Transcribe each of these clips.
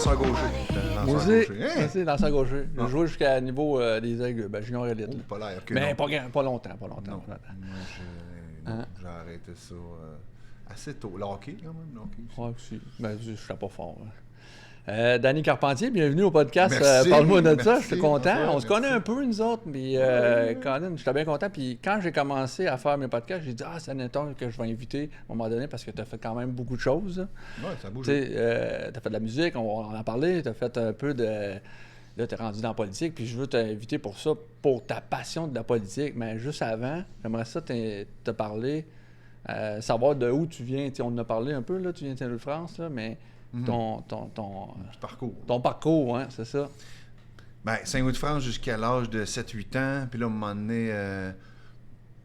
lanceur gaucher. Moi Hein? aussi, lanceur gaucher. J'ai Ah. joué jusqu'à niveau des aigles, junior élite. Oh, là. pas l'air. ok, Mais non. pas longtemps. Non. Moi, Hein? j'ai arrêté ça assez tôt. Le hockey, quand même, le hockey. Ouais, aussi. Ben, je suis pas fort. Danny Carpentier, bienvenue au podcast. Merci, Parle-moi de ça, merci, je suis content. François, On se connaît merci. un peu, nous autres, mais Colin, j'étais bien content. Puis quand j'ai commencé à faire mes podcasts, j'ai dit, c'est un éton que je vais inviter à un moment donné parce que tu as fait quand même beaucoup de choses. Là. Ouais, ça bouge. Tu sais, tu as fait de la musique, on en a parlé, tu as fait un peu de. Là, tu es rendu dans la politique, puis je veux t'inviter pour ça, pour ta passion de la politique. Mais juste avant, j'aimerais ça te parler, savoir de où tu viens. Tu sais, on en a parlé un peu, là, tu viens de Saint-Louis-de-France, là, mais ton Parcours. ton parcours, hein, c'est ça. Ben, Saint-Louis-de-France jusqu'à l'âge de 7-8 ans. Puis là, à un moment donné,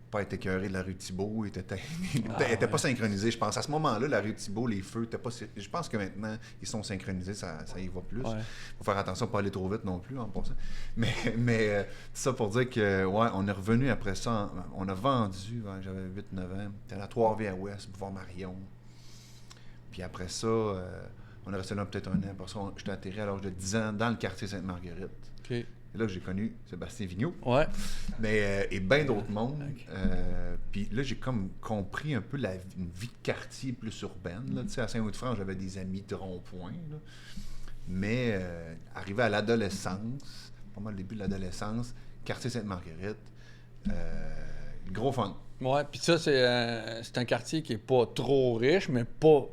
pas être écœuré de la rue Thibault. Il était pas synchronisé, je pense. À ce moment-là, la rue Thibault, les feux, étaient pas. Je pense que maintenant, ils sont synchronisés, ça y va plus. Ouais. Faut faire attention à pas aller trop vite non plus, en passant. Mais ça pour dire que, ouais, on est revenu après ça. On a vendu, j'avais 8-9 ans. C'était à Trois-Rivières-Ouest, boulevard Marion. Puis après ça, on est resté là peut-être un an. Après ça, j'étais atterri à l'âge de 10 ans dans le quartier Sainte-Marguerite. OK. C'est là que j'ai connu Sébastien Vigneault. Ouais. Mais, et bien d'autres mondes. Ok. Puis là, j'ai comme compris un peu une vie de quartier plus urbaine. Là. Tu sais, à Saint-Louis-de-France, j'avais des amis de rond-point. Là. Mais arrivé à l'adolescence, pas mal le début de l'adolescence, quartier Sainte-Marguerite, gros fun. Ouais, puis ça, c'est un quartier qui est pas trop riche, mais pas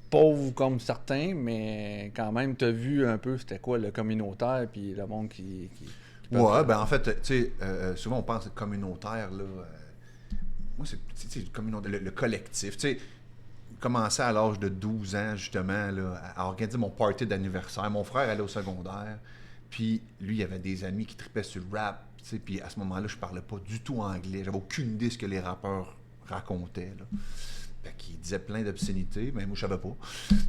pauvre comme certains, mais quand même, tu as vu un peu c'était quoi le communautaire, puis le monde qui Ouais, ben en fait, tu sais, souvent on pense communautaire, là. Moi, c'est le collectif. Tu sais, commencé à l'âge de 12 ans, justement, là, à organiser mon party d'anniversaire. Mon frère allait au secondaire, puis lui, il avait des amis qui tripaient sur le rap, tu sais, puis à ce moment-là, je parlais pas du tout anglais. J'avais aucune idée de ce que les rappeurs racontaient, là. Fait qu'il disait plein d'obscénités, mais moi, je savais pas.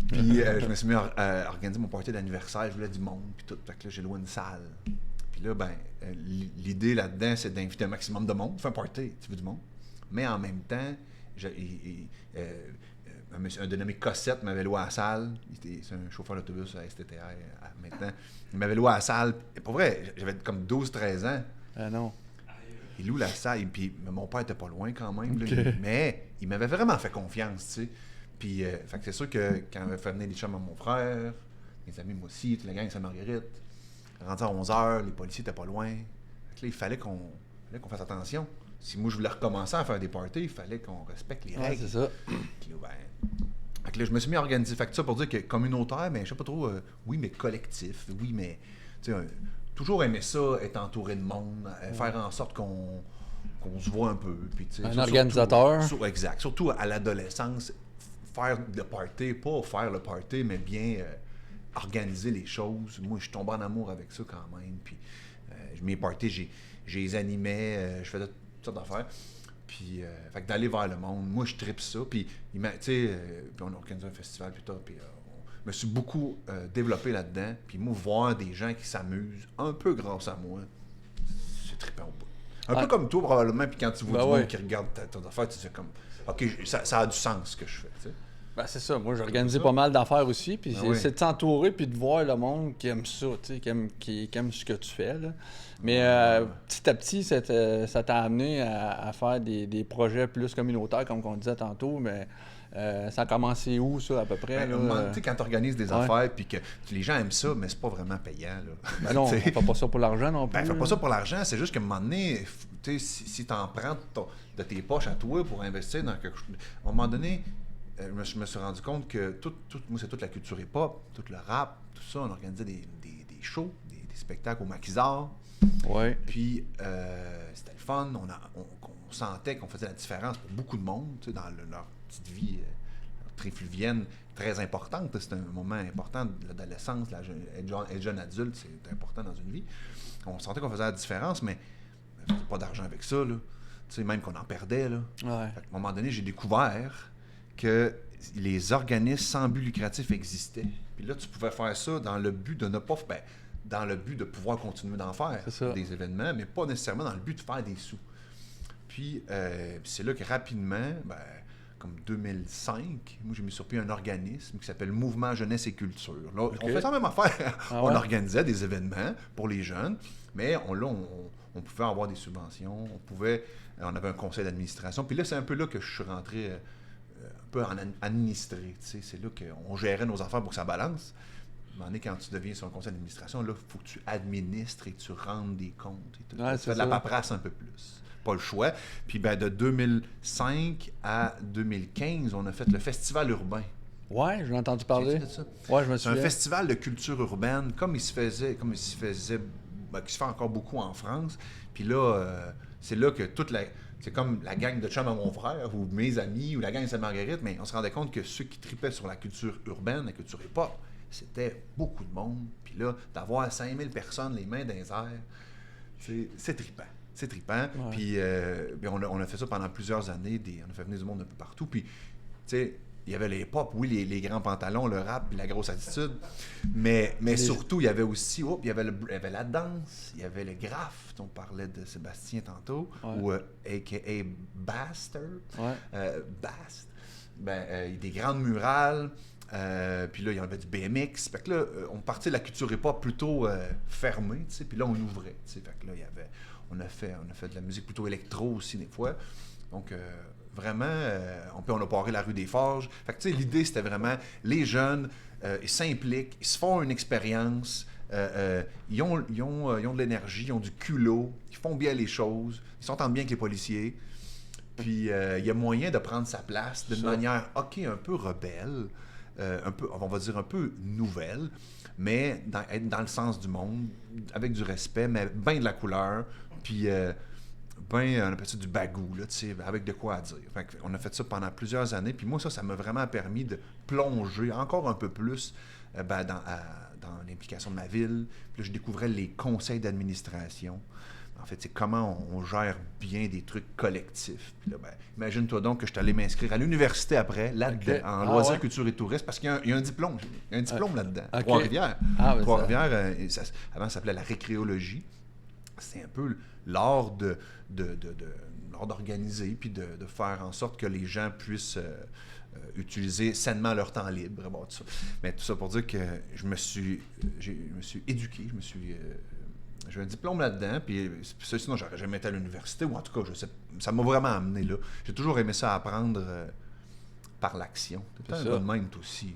Puis je me suis mis à organiser mon party d'anniversaire, je voulais du monde, puis tout. Fait que là, j'ai loué une salle. Puis là, ben, l'idée là-dedans, c'est d'inviter un maximum de monde. Fais un party, tu veux du monde. Mais en même temps, un monsieur, un dénommé Cossette m'avait loué à la salle. C'est un chauffeur d'autobus à STTR maintenant. Il m'avait loué à la salle. Et pour vrai, j'avais comme 12-13 ans. non. Il loue la salle, puis mon père était pas loin quand même. Là, Okay. mais il m'avait vraiment fait confiance, tu sais. Puis, fait que c'est sûr que quand il avait fait venir les chums à mon frère, mes amis, moi aussi, toute la gang de Sainte-Marguerite, rendu à 11h, les policiers étaient pas loin. Fait que là, il fallait qu'on fasse attention. Si moi, je voulais recommencer à faire des parties, il fallait qu'on respecte les Ouais, règles. c'est ça. Puis là, fait que là, je me suis mis à organiser. Fait que ça pour dire que communautaire, mais je sais pas trop, oui, mais collectif. Oui, mais, tu sais, toujours aimer ça, être entouré de monde, faire en sorte qu'on se voit un peu. Puis, tu sais, Un organisateur. Exact. Surtout à l'adolescence, faire le party, pas faire le party, mais bien organiser les choses. Moi, je suis tombé en amour avec ça quand même. Puis, mes parties, j'ai les animais, je faisais toutes sortes d'affaires. Puis, fait que d'aller vers le monde, moi, je tripe ça. Puis, tu sais, puis on a organisé un festival plus tard. Puis, je me suis beaucoup développé là-dedans. Puis, moi, voir des gens qui s'amusent, un peu grâce à moi, c'est trippant au bout. Un peu comme toi, probablement. Puis, quand tu vois du monde qui regarde ton affaire, tu sais comme, OK, ça a du sens ce que je fais, tu sais. Ben, c'est ça. Moi, j'ai organisé pas mal d'affaires aussi. Puis c'est de s'entourer puis de voir le monde qui aime ça, tu sais, qui aime ce que tu fais. Là. Mais petit à petit, ça t'a amené à faire des projets plus communautaires, comme on disait tantôt. Mais ça a commencé où, ça, à peu près? Ben, tu sais, quand tu organises des affaires puis que les gens aiment ça, mais c'est pas vraiment payant. Là. Ben non, on fait pas ça pour l'argent non plus. Ben, fais pas ça pour l'argent. C'est juste qu'à un moment donné, tu sais, si tu en prends de tes poches à toi pour investir dans quelque chose, à un moment donné, je me suis rendu compte que moi, c'est toute la culture hip-hop, tout le rap, tout ça. On organisait des shows, des spectacles au Maquisard. Ouais. Puis, c'était le fun. On sentait qu'on faisait la différence pour beaucoup de monde, tu sais, dans leur petite vie trifluvienne très importante. C'est un moment important de l'adolescence. Être jeune adulte, c'est important dans une vie. On sentait qu'on faisait la différence, mais on faisait pas d'argent avec ça, là. Tu sais, même qu'on en perdait, là. Ouais. À un moment donné, j'ai découvert que les organismes sans but lucratif existaient. Puis là, tu pouvais faire ça dans le but de ne pas... dans le but de pouvoir continuer d'en faire des événements, mais pas nécessairement dans le but de faire des sous. Puis, c'est là que rapidement, comme 2005. Moi, j'ai mis sur pied un organisme qui s'appelle Mouvement Jeunesse et Culture. Là, on fait la même affaire. On organisait des événements pour les jeunes, mais on pouvait avoir des subventions, on avait un conseil d'administration. Puis là, c'est un peu là que je suis rentré un peu en administré. C'est là qu'on gérait nos affaires pour que ça balance. À un moment donné, quand tu deviens sur un conseil d'administration, là, il faut que tu administres et que tu rendes des comptes. Et tout. Tu fais de la paperasse un peu plus. Pas le choix. Puis de 2005 à 2015, on a fait le Festival urbain. Ouais, j'en ai entendu parler. De ça? Ouais, je me souviens. C'est un festival de culture urbaine, comme il se faisait, qui se fait encore beaucoup en France. Puis là, c'est là que c'est comme la gang de chum à mon frère, ou mes amis, ou la gang de Sainte-Marguerite, mais on se rendait compte que ceux qui tripaient sur la culture urbaine, la culture hip-hop, c'était beaucoup de monde. Puis là, d'avoir 5000 personnes, les mains dans les airs, c'est trippant. C'est trippant. Ouais. Puis on a fait ça pendant plusieurs années. On a fait venir du monde un peu partout. Puis, tu sais, il y avait les pop, oui, les grands pantalons, le rap, puis la grosse attitude. Mais surtout, il y avait aussi, il y avait la danse, il y avait le graphe. On parlait de Sébastien tantôt, ou a.k.a. Bastard. Bast. Des grandes murales. Puis là, il y avait du BMX. Fait que là, on partait de la culture hip-hop plutôt fermée, tu sais. Puis là, on ouvrait, tu sais. Fait que là, on a fait de la musique plutôt électro aussi, des fois. Donc, vraiment, on a paré la rue des Forges. Fait que, tu sais, l'idée, c'était vraiment, les jeunes, ils s'impliquent, ils se font une expérience, ils ont de l'énergie, ils ont du culot, ils font bien les choses, ils s'entendent bien avec les policiers. Puis, il y a moyen de prendre sa place d'une manière, un peu rebelle, on va dire un peu nouvelle, mais être dans le sens du monde, avec du respect, mais bien de la couleur, puis on appelle ça du bagou, là, avec de quoi à dire. Fait on a fait ça pendant plusieurs années, puis moi, ça m'a vraiment permis de plonger encore un peu plus dans l'implication de ma ville. Puis là, je découvrais les conseils d'administration. En fait, c'est comment on gère bien des trucs collectifs. Puis là, imagine-toi donc que je suis allé m'inscrire à l'université après, là-dedans, en loisirs, culture et tourisme, parce qu'il y a un diplôme. Il y a un diplôme là-dedans. Trois-Rivières. Trois-Rivières, avant, ça s'appelait la récréologie. C'est un peu l'art d'organiser puis de faire en sorte que les gens puissent utiliser sainement leur temps libre. Bon, tout ça. Mais tout ça pour dire que je me suis éduqué, j'ai un diplôme là-dedans, puis sinon j'aurais jamais été à l'université, ou en tout cas, ça m'a vraiment amené là. J'ai toujours aimé ça apprendre par l'action. C'est un bon même, toi aussi.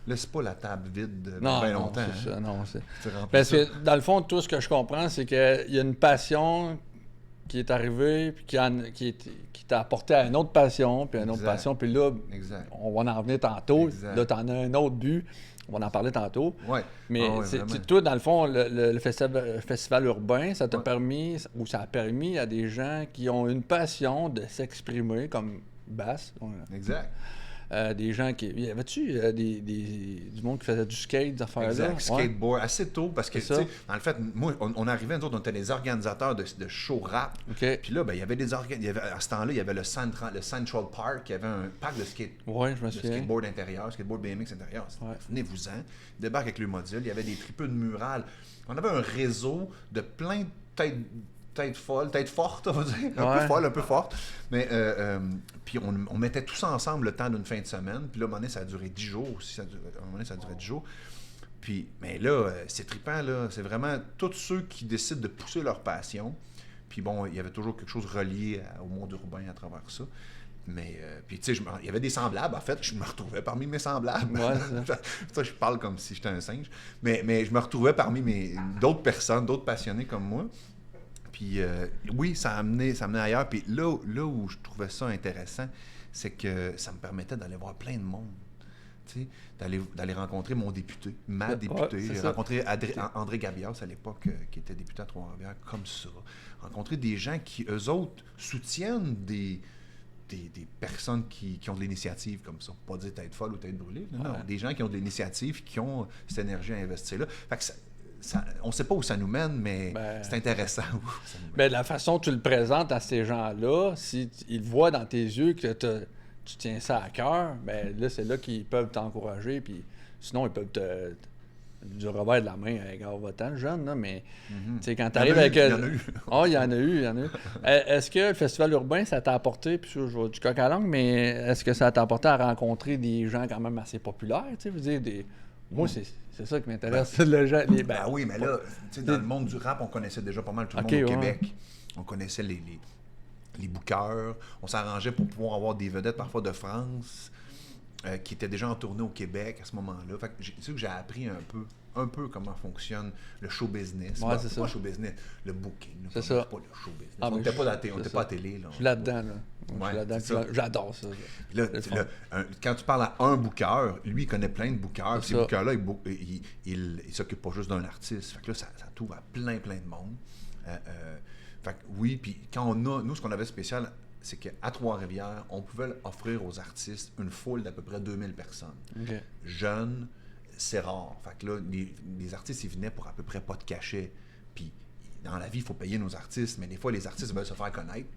Laisse pas la table vide bien longtemps. C'est ça, non, parce que dans le fond, tout ce que je comprends, c'est qu'il y a une passion qui est arrivée, puis qui t'a apporté à une autre passion, puis à une autre passion, puis là, on va en revenir tantôt. Là, t'en as un autre but. On va en parler tantôt. Ouais. Mais toi, dans le fond, le festival urbain, ça t'a permis, ou ça a permis à des gens qui ont une passion de s'exprimer comme Bass. Exact. Des gens qui... Y avait-tu du monde qui faisait du skate, des affaires-là? Exact. Skateboard, assez tôt, parce que, tu sais, dans le fait, moi, on arrivait, nous autres, on était les organisateurs de show rap. Okay. Puis là, il y avait à ce temps-là, il y avait le Central Park, il y avait un parc de skateboard intérieur, skateboard BMX intérieur. Venez-vous-en. Ils débarquent avec le module, il y avait des tripeux de murales. On avait un réseau de plein de tête forte, on va dire. Un peu forte. Mais, puis on mettait tout ça ensemble le temps d'une fin de semaine. Puis là, à un moment donné, ça a duré 10 jours aussi. Puis, mais là, c'est trippant, là. C'est vraiment tous ceux qui décident de pousser leur passion. Puis bon, il y avait toujours quelque chose relié au monde urbain à travers ça. Mais, puis tu sais, il y avait des semblables. En fait, je me retrouvais parmi mes semblables. Ça, je parle comme si j'étais un singe. Mais je me retrouvais parmi d'autres personnes, d'autres passionnés comme moi. Puis oui, ça amenait ailleurs. Puis là où je trouvais ça intéressant, c'est que ça me permettait d'aller voir plein de monde. D'aller rencontrer mon député, ma députée. J'ai rencontré André Gabias à l'époque, qui était député à Trois-Rivières, comme ça. Rencontrer des gens qui, eux autres, soutiennent des personnes qui ont de l'initiative comme ça. Pas dire tête folle ou tête brûlée. Non, des gens qui ont de l'initiative, qui ont cette énergie à investir là. Fait que on ne sait pas où ça nous mène, mais c'est intéressant. Mais la façon dont tu le présentes à ces gens-là, s'ils voient dans tes yeux que tu tiens ça à cœur, là, c'est là qu'ils peuvent t'encourager, puis sinon, ils peuvent du revers de la main avec Votant, jeune, là, mais quand tu Il y arrives en a avec... eu, il y en a eu. Il y en a eu, il y en a eu. Est-ce que le Festival urbain, ça t'a apporté, puis je vois du coq à langue, mais est-ce que ça t'a apporté à rencontrer des gens quand même assez populaires, tu sais, vous dire, moi, c'est ça qui m'intéresse, Oui, mais là, tu sais, dans le monde du rap, on connaissait déjà pas mal tout le monde au Québec. On connaissait les bookers, on s'arrangeait pour pouvoir avoir des vedettes parfois de France qui étaient déjà en tournée au Québec à ce moment-là. Fait que c'est sûr que j'ai appris un peu comment fonctionne le show business. Ouais, c'est pas ça. le show business, le booking. C'est ça. Pas le show business. Ah, on n'était pas à télé. Là, je suis là-dedans, là. Ouais, je suis là-dedans. J'adore ça. Là, quand tu parles à un booker, lui, il connaît plein de bookers. Ces bookers-là, il s'occupe pas juste d'un artiste. Fait que là, ça t'ouvre à plein de monde. Fait que oui, puis quand nous, ce qu'on avait spécial, c'est qu'à Trois-Rivières, on pouvait offrir aux artistes une foule d'à peu près 2000 personnes. Okay. Jeunes, c'est rare. Fait que là, les artistes, ils venaient pour à peu près pas de cachet. Puis dans la vie, il faut payer nos artistes, mais des fois, les artistes veulent se faire connaître.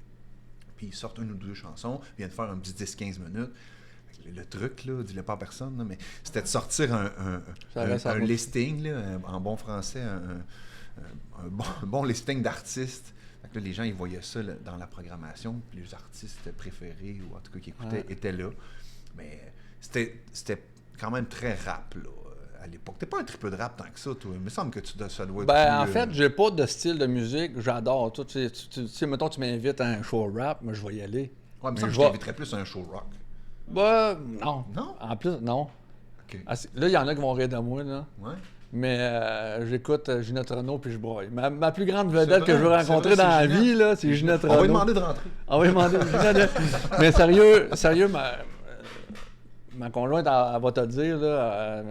Puis ils sortent une ou deux chansons, viennent faire un petit 10-15 minutes. Le truc, là, dis-le pas à personne, là, mais c'était de sortir un listing, là, en bon français, un bon listing d'artistes. Fait que là, les gens, ils voyaient ça là, dans la programmation, puis les artistes préférés, ou en tout cas qui écoutaient, étaient là. Mais c'était quand même très rap, là, à l'époque. T'es pas un triple de rap tant que ça, toi. Il me semble que ça doit être en fait, j'ai pas de style de musique. J'adore tout. Tu sais, mettons, tu m'invites à un show rap, moi, je vais y aller. Ouais, mais ça, je t'inviterais plus à un show rock. Non. Non? En plus, non. OK. Là, il y en a qui vont rire de moi, là. Ouais. Mais j'écoute Ginette Renault puis je broye. Ma plus grande vedette que je veux rencontrer dans la vie, là, c'est Ginette Renault. On va lui demander de rentrer. On va lui demander. Mais sérieux, ma conjointe, elle va te le dire, là.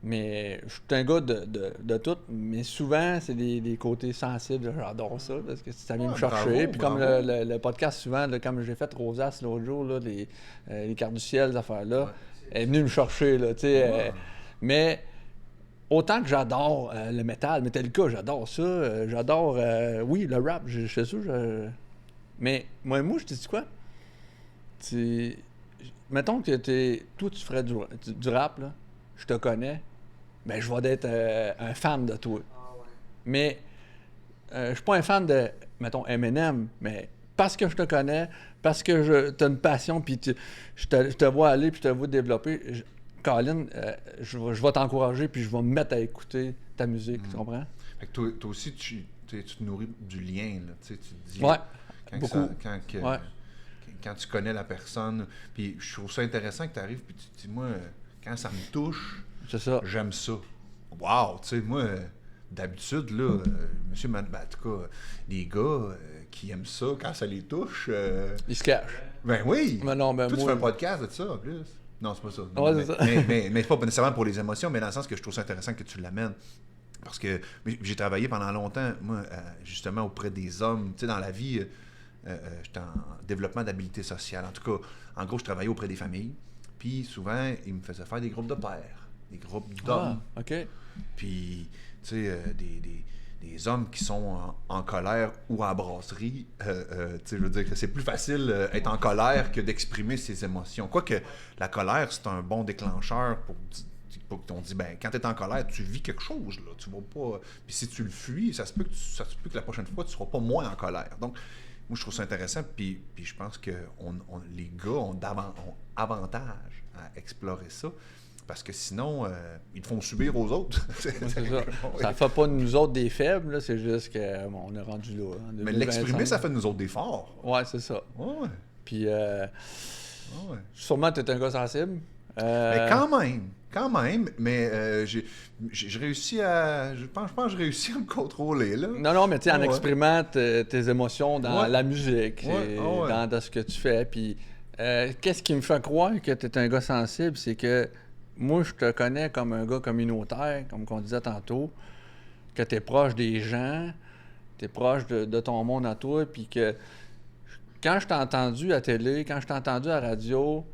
Mais je suis un gars de tout, mais souvent, c'est des côtés sensibles. J'adore ça, parce que ça vient me chercher. Puis comme le podcast, souvent, là, comme j'ai fait Rosace l'autre jour, là, les cartes du ciel, ces affaires-là, elle est venue me chercher, là, tu sais. Mais autant que j'adore le métal, Metallica, j'adore ça. J'adore, oui, le rap, je sais ça. Mais moi, je te dis quoi? Mettons que toi, tu ferais du rap, là. Je te connais. Ben, je vais être un fan de toi. Mais je suis pas un fan de, mettons, Eminem, mais parce que je te connais, parce que tu as une passion, puis je te vois aller, puis je te vois développer, Colin, je vais t'encourager, puis je vais me mettre à écouter ta musique, tu comprends? Fait que toi aussi, tu te nourris du lien, là, tu te dis... Ouais, beaucoup. Quand tu connais la personne, puis je trouve ça intéressant que tu arrives, puis tu te dis, moi, quand ça me touche, c'est ça. J'aime ça. Wow! Tu sais, moi, d'habitude, là, monsieur, en tout cas, les gars qui aiment ça, quand ça les touche... Ils se cachent. Ben oui! Mais non, toi, tu fais un podcast de ça, en plus. Non, c'est pas ça. Non, ouais, c'est ça. mais c'est pas nécessairement pour les émotions, mais dans le sens que je trouve ça intéressant que tu l'amènes. Parce que j'ai travaillé pendant longtemps, moi, justement, auprès des hommes. Tu sais, dans la vie, j'étais en développement d'habilité sociale. En tout cas, en gros, je travaillais auprès des familles. Puis souvent, ils me faisaient faire des groupes de pères, des groupes d'hommes. Ah, OK. Puis, tu sais, des hommes qui sont en colère ou en brasserie, tu sais, je veux dire que c'est plus facile être en colère que d'exprimer ses émotions. Quoique, la colère, c'est un bon déclencheur pour qu'on dit, ben, quand tu es en colère, tu vis quelque chose, là. Tu vas pas... Puis si tu le fuis, ça se peut que la prochaine fois, tu seras pas moins en colère. Donc, moi, je trouve ça intéressant, puis je pense que les gars ont avantage à explorer ça, parce que sinon, ils font subir aux autres. C'est ça. Ça fait pas de nous autres des faibles, là, c'est juste qu'on est rendu là. Mais l'exprimer, ça fait de nous autres des forts. Ouais, c'est ça. Ouais. Puis, sûrement, tu es un gars sensible. Mais quand même, mais j'ai réussi à... Je pense que j'ai réussi à me contrôler, là. Non, mais tu sais, en exprimant tes émotions dans la musique, dans ce que tu fais. Puis, qu'est-ce qui me fait croire que tu es un gars sensible, c'est que moi, je te connais comme un gars communautaire, comme on disait tantôt, que tu es proche des gens, tu es proche de ton monde à toi, puis que quand je t'ai entendu à télé, quand je t'ai entendu à la radio,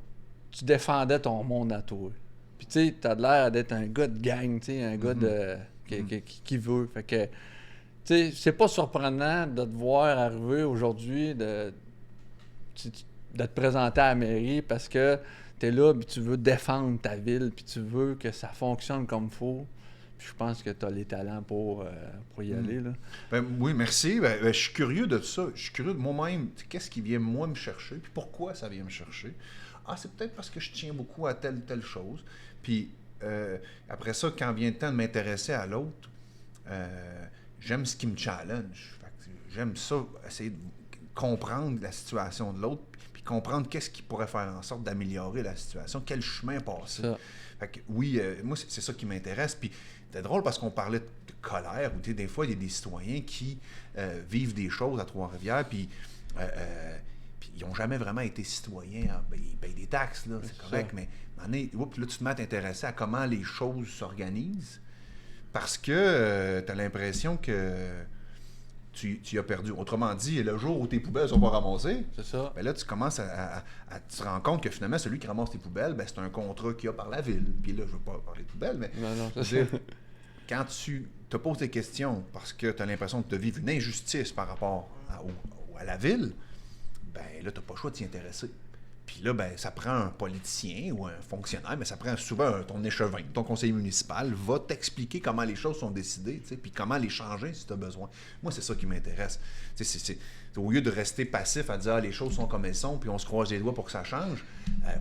tu défendais ton monde à toi. Puis tu sais, t'as l'air d'être un gars de gang, tu sais, un gars qui veut. Fait que, tu sais, c'est pas surprenant de te voir arriver aujourd'hui, de te présenter à la mairie parce que t'es là, puis tu veux défendre ta ville, puis tu veux que ça fonctionne comme il faut. Puis je pense que tu as les talents pour y aller. Là. Oui, merci. Je suis curieux de ça. Je suis curieux de moi-même. Qu'est-ce qui vient, moi, me chercher? Puis pourquoi ça vient me chercher? Ah, c'est peut-être parce que je tiens beaucoup à telle ou telle chose. Puis après ça, quand vient le temps de m'intéresser à l'autre, j'aime ce qui me challenge. Fait que j'aime ça, essayer de comprendre la situation de l'autre, puis comprendre qu'est-ce qui pourrait faire en sorte d'améliorer la situation, quel chemin passer. Fait que, oui, moi, c'est ça qui m'intéresse. Puis c'est drôle parce qu'on parlait de colère, où des fois, il y a des citoyens qui vivent des choses à Trois-Rivières, puis ils n'ont jamais vraiment été citoyens. Ils payent des taxes, là, c'est correct, mais là, tu te mets à t'intéresser à comment les choses s'organisent, parce que tu as l'impression que tu as perdu. Autrement dit, le jour où tes poubelles sont pas ramassées, c'est ça. Ben là, tu commences à te rendre compte que finalement, celui qui ramasse tes poubelles, ben, c'est un contrat qu'il y a par la ville. Puis là, je veux pas parler de poubelles, mais quand tu te poses des questions parce que tu as l'impression de vivre une injustice par rapport à la ville, ben là, tu n'as pas le choix de t'y intéresser. Puis là, ben, ça prend un politicien ou un fonctionnaire, mais ça prend souvent ton échevin, ton conseiller municipal, va t'expliquer comment les choses sont décidées, puis comment les changer si tu as besoin. Moi, c'est ça qui m'intéresse. C'est au lieu de rester passif à dire les choses sont comme elles sont, puis on se croise les doigts pour que ça change,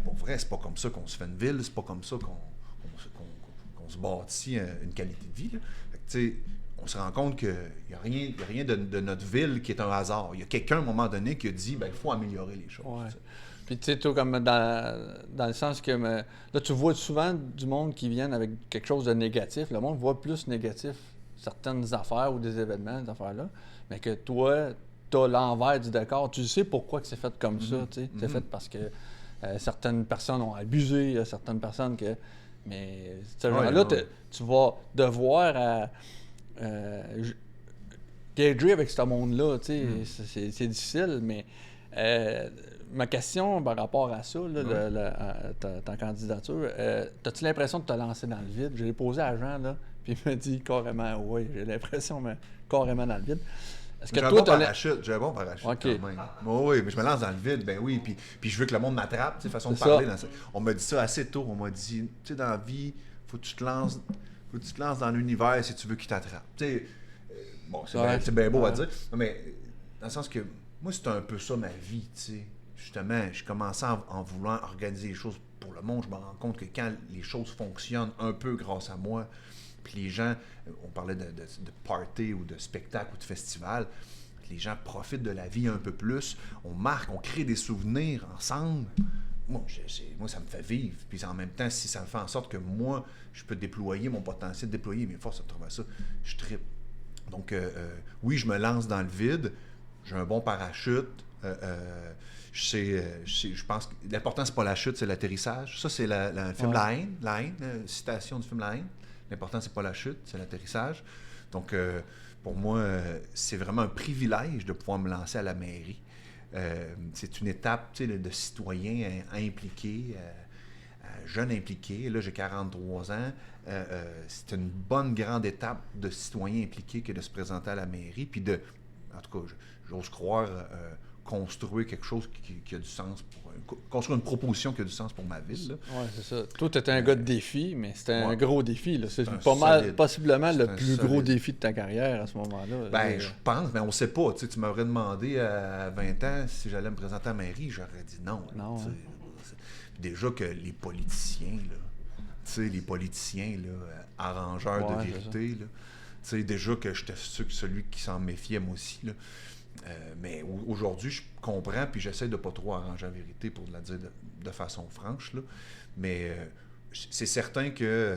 pour vrai, c'est pas comme ça qu'on se fait une ville, c'est pas comme ça qu'on se bâtit une qualité de vie. Là. Fait que, on se rend compte qu'il n'y a rien de notre ville qui est un hasard. Il y a quelqu'un, à un moment donné, qui a dit il faut améliorer les choses. Ouais. Puis, tu sais, toi, comme dans le sens que là, tu vois souvent du monde qui viennent avec quelque chose de négatif. Le monde voit plus négatif certaines affaires ou des événements, ces affaires-là, mais que toi, tu as l'envers du décor. Tu sais pourquoi que c'est fait comme ça, tu sais. C'est fait parce que certaines personnes ont abusé, il y a certaines personnes que... Mais, là, tu vas devoir gager avec ce monde-là, tu sais. C'est difficile, mais... ma question par rapport à ça, là, ta candidature, as-tu l'impression de te lancer dans le vide? Je l'ai posé à Jean, là, puis il m'a dit carrément, oui, j'ai l'impression, mais carrément dans le vide. J'ai un bon parachute okay. Quand même. Oui, mais je me lance dans le vide, ben oui, puis je veux que le monde m'attrape, tu sais, façon de parler. On m'a dit ça assez tôt, on m'a dit, tu sais, dans la vie, faut que tu te lances dans l'univers si tu veux qu'il t'attrape. Tu sais, bon, c'est bien beau à dire, mais dans le sens que, moi, c'est un peu ça ma vie, tu sais. Justement, je commençais en voulant organiser les choses pour le monde. Je me rends compte que quand les choses fonctionnent un peu grâce à moi, puis les gens, on parlait de party ou de spectacle ou de festival, les gens profitent de la vie un peu plus, on marque, on crée des souvenirs ensemble. Moi, ça me fait vivre. Puis en même temps, si ça me fait en sorte que moi, je peux déployer mon potentiel, déployer mes forces à travers ça, je trippe. Donc, oui, je me lance dans le vide, j'ai un bon parachute, je pense que l'important, c'est pas la chute, c'est l'atterrissage. Ça, c'est le film La Haine, citation du film La Haine. L'important, c'est pas la chute, c'est l'atterrissage. Donc, pour moi, c'est vraiment un privilège de pouvoir me lancer à la mairie. C'est une étape de citoyen impliqué, jeune impliqué. Là, j'ai 43 ans. C'est une bonne grande étape de citoyen impliqué que de se présenter à la mairie. Puis en tout cas, j'ose croire... construire quelque chose qui a du sens, construire une proposition qui a du sens pour ma ville. Oui, c'est ça. Toi, tu étais un gars de défi, mais c'était un gros défi. Là. C'est pas mal, possiblement le plus gros défi de ta carrière à ce moment-là. Ben, je pense, mais on ne sait pas. Tu m'aurais demandé à 20 ans si j'allais me présenter à la mairie, j'aurais dit non. Non. Déjà que les politiciens, arrangeurs de vérité, déjà que j'étais celui qui s'en méfiait moi aussi, là. Mais aujourd'hui, je comprends, puis j'essaie de ne pas trop arranger la vérité pour la dire de façon franche. Là. Mais c'est certain que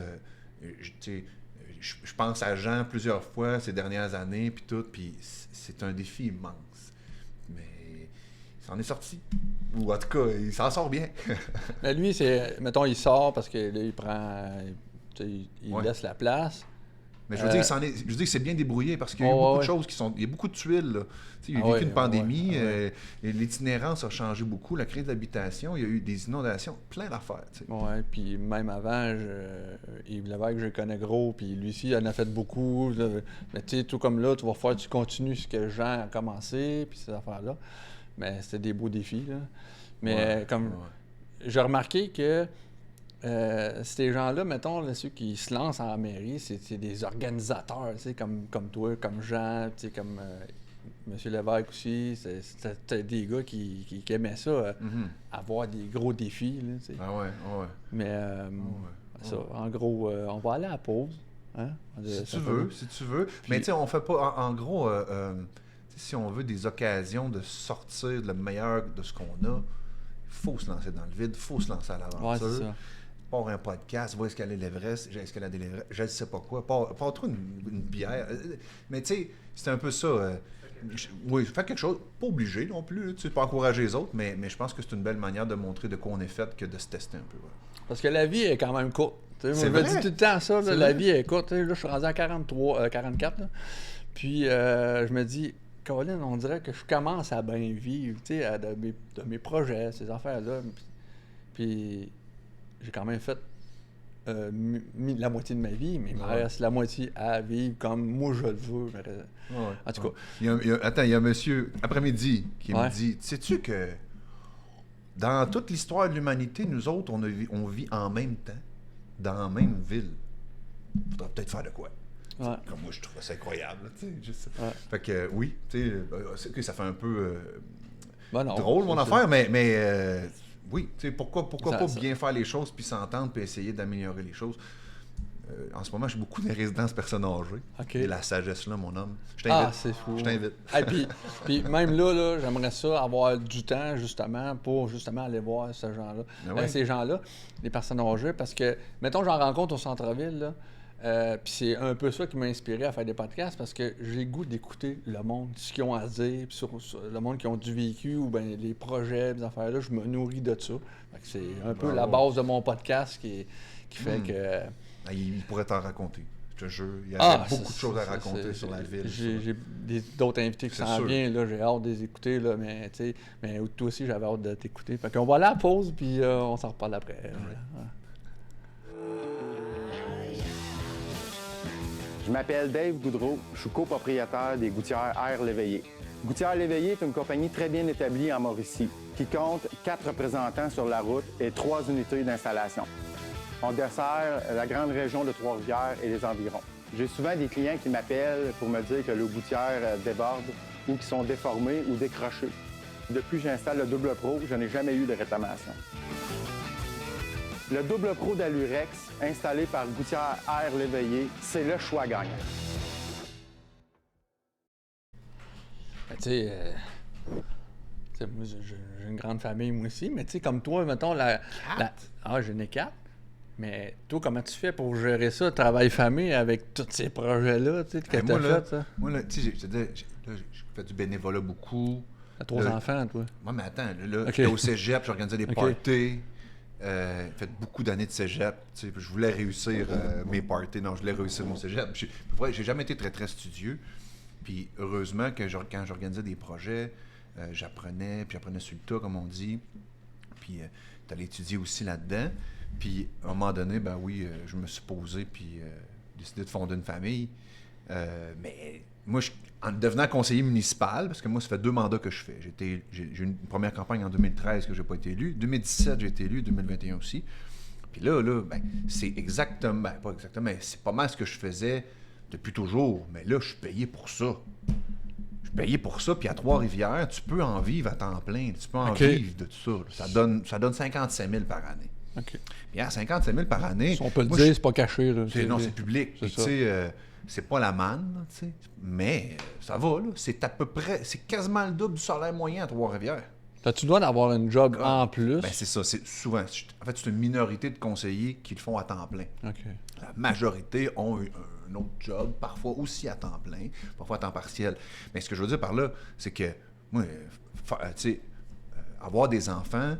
je pense à Jean plusieurs fois ces dernières années, puis tout, puis c'est un défi immense. Mais il s'en est sorti. Ou en tout cas, il s'en sort bien. Mais lui, mettons, il sort parce que là, il prend... Il laisse la place. Mais je veux dire, que c'est bien débrouillé parce qu'il y a eu beaucoup de choses qui sont... Il y a beaucoup de tuiles, là. Il y a eu une pandémie, et l'itinérance a changé beaucoup, la crise d'habitation, il y a eu des inondations, plein d'affaires. Oui, puis même avant, Yves Lévesque, je le connais gros, puis lui aussi, il en a fait beaucoup. Mais tu sais, tout comme là, tu continues ce que Jean a commencé, puis ces affaires-là. Mais c'était des beaux défis, là. Mais j'ai remarqué que ces gens-là, mettons, là, ceux qui se lancent en mairie, c'est des organisateurs, tu sais, comme toi, comme Jean, tu sais, comme M. Lévesque aussi. C'était des gars qui aimaient ça, avoir des gros défis, là, tu sais. Ah ouais. Mais ça, en gros, on va aller à la pause. Hein? Si tu veux. Puis, mais tu sais, on fait pas, en gros, si on veut des occasions de sortir le meilleur de ce qu'on a, il faut se lancer dans le vide, il faut se lancer à l'aventure. Ouais, c'est ça. Part un podcast, va escalader l'Everest, j'ai escaladé l'Everest, je ne sais pas quoi, part-toi une bière. Mais tu sais, c'est un peu ça. Oui, fais quelque chose, pas obligé non plus, tu sais, pas encourager les autres, mais je pense que c'est une belle manière de montrer de quoi on est fait que de se tester un peu. Ouais. Parce que la vie est quand même courte. Moi, je me dis tout le temps ça, là, la vie est courte. Là, je suis rendu à 44. Là. Puis je me dis, Colin, on dirait que je commence à bien vivre, tu sais, de mes projets, ces affaires-là. Puis j'ai quand même fait la moitié de ma vie, mais il me reste la moitié à vivre comme moi je le veux. En tout cas. Il y a un monsieur, après-midi, qui me dit, sais-tu que dans toute l'histoire de l'humanité, nous autres, on vit en même temps, dans la même ville. Il faudrait peut-être faire de quoi. Ouais. Comme moi, je trouve ça incroyable. Juste... Ouais. Fait que oui, ça fait un peu drôle, mon affaire, mais oui, pourquoi pas bien faire les choses, puis s'entendre, puis essayer d'améliorer les choses. En ce moment, j'ai beaucoup de résidences personnes âgées. Okay. Et la sagesse-là, mon homme. Je t'invite. C'est fou. Je t'invite. Puis même là, j'aimerais ça avoir du temps, justement, pour justement aller voir ces gens-là. Ces gens-là, les personnes âgées, parce que, mettons, j'en rencontre au centre-ville, là. Puis c'est un peu ça qui m'a inspiré à faire des podcasts parce que j'ai le goût d'écouter le monde, ce qu'ils ont à dire, puis sur le monde qui ont du vécu ou bien les projets, les affaires-là, je me nourris de ça. Fait que c'est un peu la base de mon podcast qui fait que... Il pourrait t'en raconter, je te jure. Il y a beaucoup de choses à raconter sur la ville. J'ai d'autres invités qui s'en viennent, là, j'ai hâte de les écouter, là, mais toi aussi, j'avais hâte de t'écouter. Fait qu'on va aller à la pause, puis on s'en reparle après. Je m'appelle Dave Goudreau, je suis copropriétaire des gouttières Air Léveillé. Gouttières Léveillé est une compagnie très bien établie en Mauricie, qui compte 4 représentants sur la route et 3 unités d'installation. On dessert la grande région de Trois-Rivières et les environs. J'ai souvent des clients qui m'appellent pour me dire que leurs gouttières débordent ou qui sont déformées ou décrochées. Depuis que j'installe le Double Pro, je n'ai jamais eu de réclamation. Le Double Pro d'Alurex, installé par Gouttières Air Léveillé, c'est le choix gagnant. Tu sais, moi, j'ai une grande famille, moi aussi, mais tu sais, comme toi, mettons, j'en ai 4. Mais toi, comment tu fais pour gérer ça, travail-famille, avec tous ces projets-là, tu sais, que tu as fait, ça? Moi, là, tu sais, j'ai fait du bénévolat beaucoup. T'as 3 enfants, toi? Moi, mais attends, là, j'étais au cégep, j'organisais des parties. J'ai fait beaucoup d'années de cégep. Je voulais réussir mes parties. Non, je voulais réussir mon cégep. J'ai jamais été très, très studieux. Puis heureusement que quand j'organisais des projets, j'apprenais sur le tas, comme on dit. Puis tu allais étudier aussi là-dedans. Puis à un moment donné, ben oui, je me suis posé puis décidé de fonder une famille. Mais moi, en devenant conseiller municipal, parce que moi, ça fait 2 mandats que je fais. J'ai eu une première campagne en 2013 que je n'ai pas été élu. 2017, j'ai été élu. 2021 aussi. Puis là, ben, c'est exactement... Ben, pas exactement, mais c'est pas mal ce que je faisais depuis toujours. Mais là, je suis payé pour ça. Je suis payé pour ça. Puis à Trois-Rivières, tu peux en vivre à temps plein. Tu peux en vivre de tout ça. Ça donne 55 000 par année. Okay. Puis à 55 000 par année... Si on peut le dire, c'est pas caché. Là. Non, c'est public. Tu sais... c'est pas la manne, tu sais, mais ça va, là. C'est à peu près, c'est quasiment le double du salaire moyen à Trois-Rivières. Tu dois avoir un job en plus. Ben c'est ça, c'est souvent. En fait, c'est une minorité de conseillers qui le font à temps plein. Okay. La majorité ont un autre job, parfois aussi à temps plein, parfois à temps partiel. Mais ce que je veux dire par là, c'est que, moi, tu sais, avoir des enfants,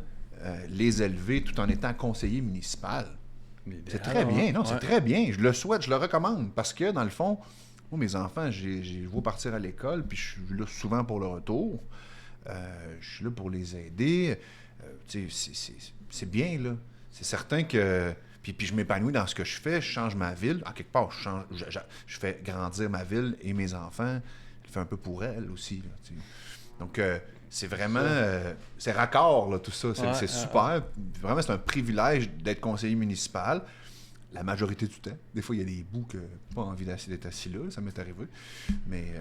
les élever tout en étant conseiller municipal, c'est très bien, non? Ouais. C'est très bien. Je le souhaite, je le recommande. Parce que, dans le fond, moi, mes enfants, je vois partir à l'école, puis je suis là souvent pour le retour. Je suis là pour les aider. C'est bien, là. C'est certain que... Puis je m'épanouis dans ce que je fais. Je change ma ville. En quelque part, je fais grandir ma ville et mes enfants. Je le fais un peu pour elles aussi, là, t'sais. Donc, c'est vraiment... c'est raccord, là, tout ça. C'est super. Vraiment, c'est un privilège d'être conseiller municipal. La majorité du temps. Des fois, il y a des bouts que j'ai pas envie d'être assis là. Ça m'est arrivé. Mais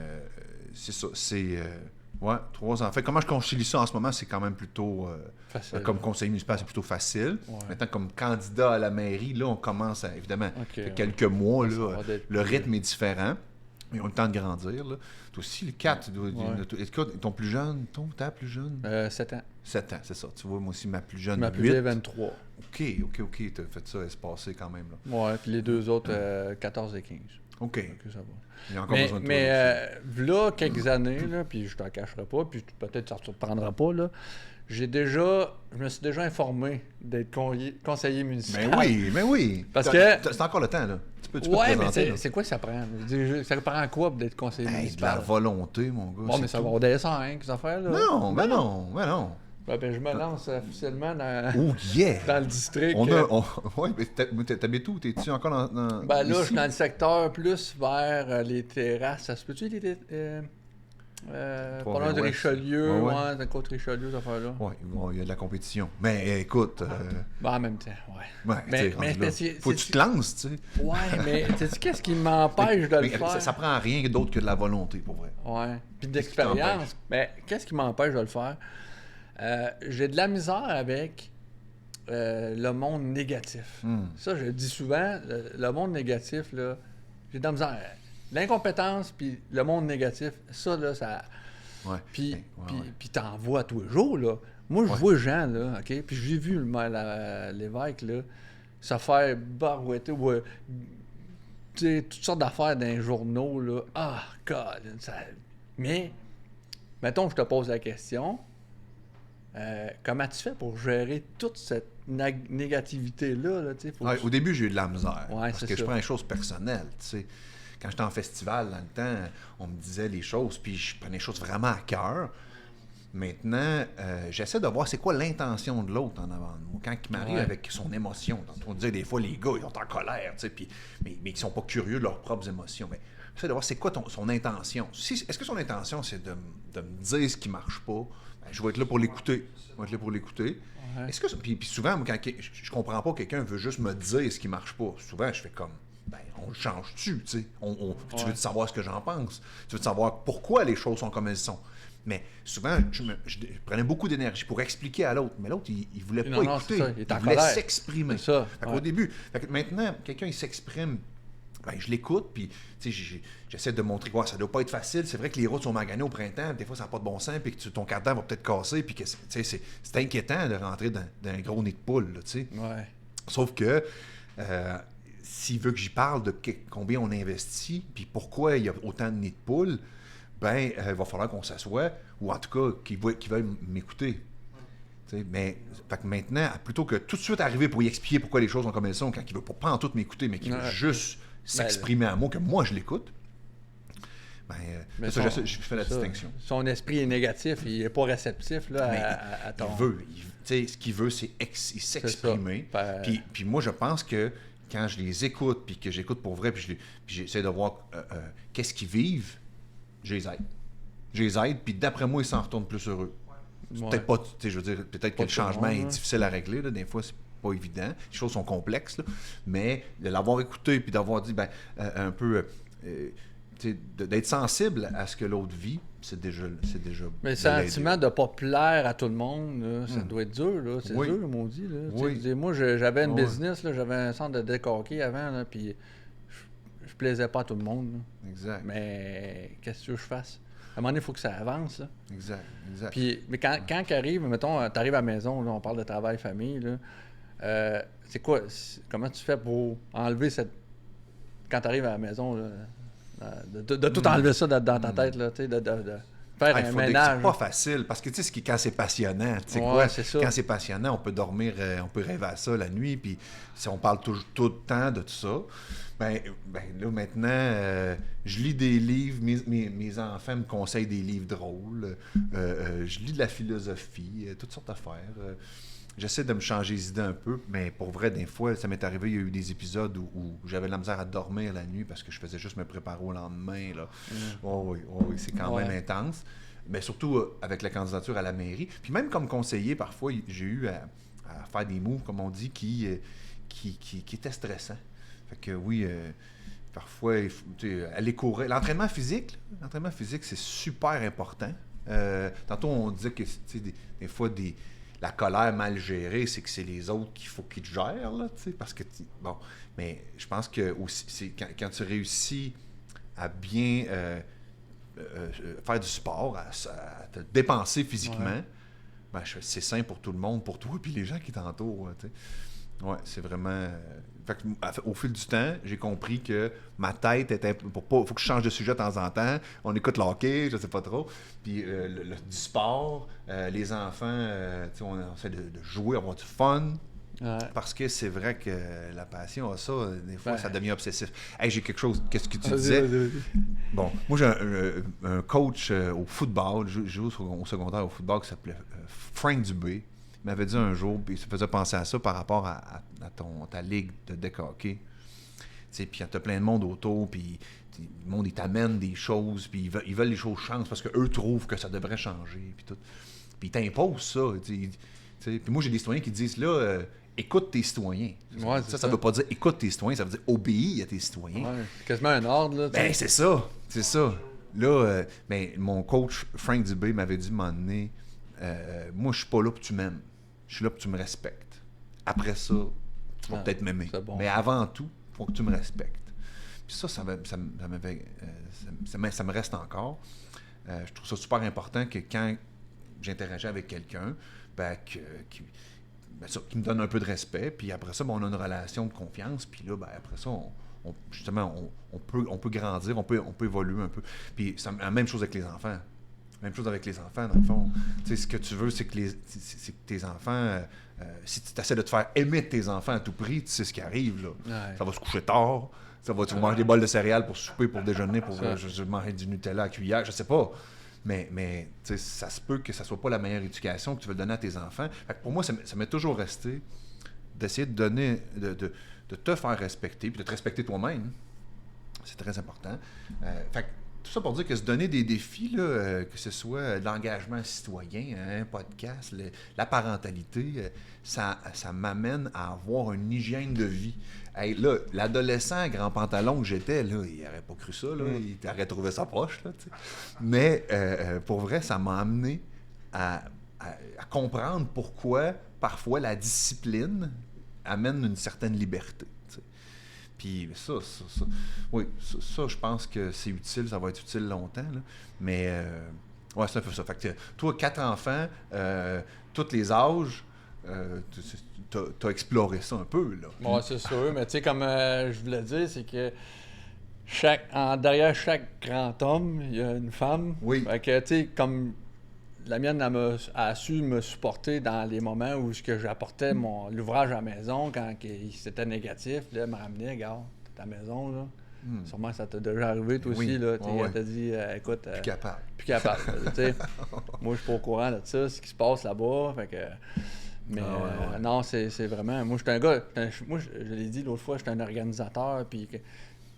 c'est ça. C'est... 3 ans. En fait, comment je concilie ça en ce moment, c'est quand même plutôt... facile, comme conseiller municipal, c'est plutôt facile. Ouais. Maintenant, comme candidat à la mairie, là, on commence à... Évidemment, quelques mois, là, le rythme est différent. Ils ont le temps de grandir. Là. Toi aussi, les 4, ton plus jeune, ta plus jeune? 7 ans. 7 ans, c'est ça. Tu vois, moi aussi, ma plus jeune, ma plus vieille, 23. OK. Tu as fait ça espacé quand même. Oui, puis les 2 autres, 14 et 15. OK. Ça va. Il y a encore besoin de toi. Mais là, quelques années, là, puis je t'en cacherai pas, puis peut-être ça ne te surprendra pas, là, je me suis déjà informé d'être conseiller municipal. Mais oui. Parce que... C'est encore le temps, là. Tu peux te présenter, mais c'est quoi que ça prend? Ça prend quoi d'être conseiller municipal? De la volonté, mon gars. Bon, mais ça va avoir des 5, ces affaires-là. Non, mais non. Ben, je me lance officiellement dans le district. Oui, mais t'habites où? T'es-tu encore dans ben là, je suis dans le secteur plus vers les terrasses. Ça se peut-tu, pas loin de Richelieu, dans le côté Richelieu, cette affaire-là. Oui, il y a de la compétition. Mais écoute... en même temps, mais faut que tu te lances, tu sais. Oui, mais sais-tu qu'est-ce qui m'empêche de le faire? Ça prend rien d'autre que de la volonté, pour vrai. Oui, puis d'expérience. Mais qu'est-ce qui m'empêche de le faire? J'ai de la misère avec le monde négatif. Ça, je le dis souvent, le monde négatif, là, j'ai de la misère. L'incompétence puis le monde négatif, ça, là, ça... Puis t'en vois tous les jours, là. Moi, je vois Jean, là, OK? Puis j'ai vu l'évêque, là, se faire barouetter ou... tu sais, toutes sortes d'affaires dans les journaux, là. Ah, God! Mais, mettons, je te pose la question... comment tu fais pour gérer toute cette négativité-là? Là, au début, j'ai eu de la misère. Parce que je prends les choses personnelles. T'sais. Quand j'étais en festival, dans le temps, on me disait les choses, puis je prenais les choses vraiment à cœur. Maintenant, j'essaie de voir c'est quoi l'intention de l'autre en avant de moi. Quand il m'arrive avec son émotion. On disait des fois, les gars, ils sont en colère, mais ils ne sont pas curieux de leurs propres émotions. Mais j'essaie de voir c'est quoi son intention. Est-ce que son intention, c'est de me dire ce qui ne marche pas? Je vais être là pour l'écouter. Est-ce que puis souvent, quand je comprends pas, quelqu'un veut juste me dire ce qui marche pas. Souvent, je fais comme, on le change-tu, tu sais. Tu veux savoir ce que j'en pense. Tu veux savoir pourquoi les choses sont comme elles sont. Mais souvent, je prenais beaucoup d'énergie pour expliquer à l'autre. Mais l'autre, il voulait pas écouter. Il voulait s'exprimer. Au début. Maintenant, quelqu'un, il s'exprime. Je l'écoute, puis j'essaie de montrer que ça doit pas être facile. C'est vrai que les routes sont maganées au printemps, des fois ça n'a pas de bon sens, puis que ton cardan va peut-être casser, puis que c'est inquiétant de rentrer dans un gros nid de poule. Là, sauf que s'il veut que j'y parle de combien on investit, puis pourquoi il y a autant de nids de poule, il va falloir qu'on s'assoie, ou en tout cas qu'il veuille m'écouter. Mais fait que maintenant, plutôt que tout de suite arriver pour lui expliquer pourquoi les choses sont comme elles sont, quand il veut pas en tout m'écouter, mais qu'il veut juste s'exprimer à moi, que moi je l'écoute, je fais la distinction. Son esprit est négatif, il n'est pas réceptif là, à ton... Ce qu'il veut, c'est s'exprimer. Puis moi, je pense que quand je les écoute, puis que j'écoute pour vrai, puis j'essaie de voir qu'est-ce qu'ils vivent, je les aide. Puis d'après moi, ils s'en retournent plus heureux. Peut-être pas, je veux dire, peut-être que le changement est difficile à régler, là, des fois, c'est pas évident. Les choses sont complexes, là, mais de l'avoir écouté puis d'avoir dit un peu d'être sensible à ce que l'autre vit, c'est déjà mais le sentiment de ne pas plaire à tout le monde, là, ça doit être dur, là. C'est dur, comme on dit. Là. Moi, j'avais une business, là, j'avais un centre de décorqué avant, là, puis je plaisais pas à tout le monde. Là. Exact. Mais qu'est-ce que tu veux que je fasse? À un moment donné, il faut que ça avance. Là. Exact. Puis, mais quand arrive, mettons, tu arrives à la maison, là, on parle de travail, famille, là, c'est quoi? Comment tu fais pour enlever cette... Quand tu arrives à la maison, là, de tout enlever ça dans ta tête, là, tu sais, de faire un ménage. C'est pas facile, parce que tu sais, quand c'est passionnant, tu sais quand c'est passionnant, on peut dormir, on peut rêver à ça la nuit, puis si on parle tout le temps de tout ça, là, maintenant, je lis des livres, mes enfants me conseillent des livres drôles, je lis de la philosophie, toutes sortes d'affaires. J'essaie de me changer les idées un peu, mais pour vrai, des fois, ça m'est arrivé, il y a eu des épisodes où j'avais de la misère à dormir la nuit parce que je faisais juste me préparer au lendemain. Là. Oui, c'est quand même intense. mais surtout avec la candidature à la mairie. Puis même comme conseiller, parfois, j'ai eu à faire des moves, comme on dit, qui étaient stressants. Fait que oui, parfois, aller courir. L'entraînement physique, c'est super important. Tantôt, on disait que des fois, la colère mal gérée, c'est que c'est les autres qu'il faut qu'ils te gèrent, là, parce que, bon, mais je pense que aussi, c'est quand tu réussis à bien faire du sport, à te dépenser physiquement, ben, c'est sain pour tout le monde, pour toi et puis les gens qui t'entourent. Ouais, c'est vraiment... au fil du temps, j'ai compris que ma tête était... faut que je change de sujet de temps en temps. On écoute le hockey, je sais pas trop. Puis du sport, les enfants, on essaie de jouer, avoir du fun. Ouais. Parce que c'est vrai que la passion a ça, des fois, ça devient obsessif. Hey, j'ai quelque chose, qu'est-ce que tu disais? Vas-y. Bon, moi, j'ai un coach au football, je joue au secondaire au football qui s'appelait Frank Dubé. Il m'avait dit un jour, puis ça faisait penser à ça par rapport à ta ligue de deck hockey. Puis tu as plein de monde autour, puis le monde, il t'amène des choses, puis ils veulent les choses changent parce qu'eux trouvent que ça devrait changer, puis tout. Puis ils t'imposent ça. Puis moi, j'ai des citoyens qui disent, là, écoute tes citoyens. Ouais, ça veut pas dire écoute tes citoyens, ça veut dire obéis à tes citoyens. Ouais, quasiment un ordre, là. Ben, c'est ça. Là, mon coach, Frank Dubé, m'avait dit, à un moment donné, moi, je suis pas là pour que tu m'aimes. Je suis là pour que tu me respectes. Après ça, tu vas peut-être m'aimer. Bon. Mais avant tout, il faut que tu me respectes. Puis ça me reste encore. Je trouve ça super important que quand j'interagis avec quelqu'un, qui me donne un peu de respect, puis après ça, on a une relation de confiance, puis là, après ça, on peut grandir, on peut évoluer un peu. Puis c'est la même chose avec les enfants. Même chose avec les enfants, dans le fond. Ce que tu veux, c'est que tes enfants, si tu essaies de te faire aimer tes enfants à tout prix, tu sais ce qui arrive, là. Ouais. Ça va se coucher tard, tu vas manger des bols de céréales pour souper, pour déjeuner, pour je manger du Nutella à cuillère, je sais pas. Mais ça se peut que ça soit pas la meilleure éducation que tu veux donner à tes enfants. Fait que pour moi, ça m'est toujours resté d'essayer de donner, de te faire respecter, puis de te respecter toi-même. C'est très important. Fait que tout ça pour dire que se donner des défis, là, que ce soit l'engagement citoyen, un podcast, la parentalité, ça m'amène à avoir une hygiène de vie. Hey, là, l'adolescent grand pantalon que j'étais, là, il n'aurait pas cru ça, là, il aurait trouvé ça poche. Là, mais pour vrai, ça m'a amené à comprendre pourquoi parfois la discipline amène une certaine liberté. Puis ça, je pense que c'est utile, ça va être utile longtemps. Là. Mais, c'est un peu ça. Fait que toi, 4 enfants, tous les âges, t'as exploré ça un peu, là. Oui, c'est sûr. Mais tu sais, comme je voulais dire, c'est que derrière chaque grand homme, il y a une femme. Oui. Fait que, tu sais, comme la mienne, elle a su me supporter dans les moments où j'apportais l'ouvrage à la maison quand c'était négatif. Là, elle m'a ramené, regarde, ta maison, là. Sûrement que ça t'a déjà arrivé, toi aussi. Là, elle t'a dit, écoute... Plus capable. Plus capable. Moi, je suis pas au courant de ça, ce qui se passe là-bas. Fait que... Mais non, c'est vraiment... Moi, je suis un gars... Moi, je l'ai dit l'autre fois, je suis un organisateur.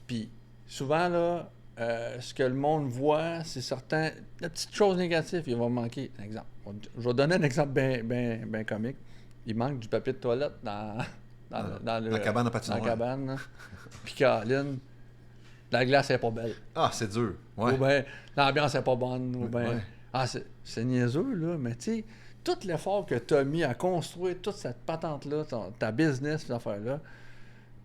Puis souvent, là... ce que le monde voit, c'est certain... La petite chose négative, il va manquer un exemple. Je vais donner un exemple bien comique. Il manque du papier de toilette dans la cabane à patinoire. Dans la cabane. Puis Caroline, la glace n'est pas belle. Ah, c'est dur. Ouais. Ou bien l'ambiance n'est pas bonne. Ou bien... Ouais. Ah, c'est niaiseux, là. Mais tu sais, tout l'effort que tu as mis à construire toute cette patente-là, ta business, cette affaire-là,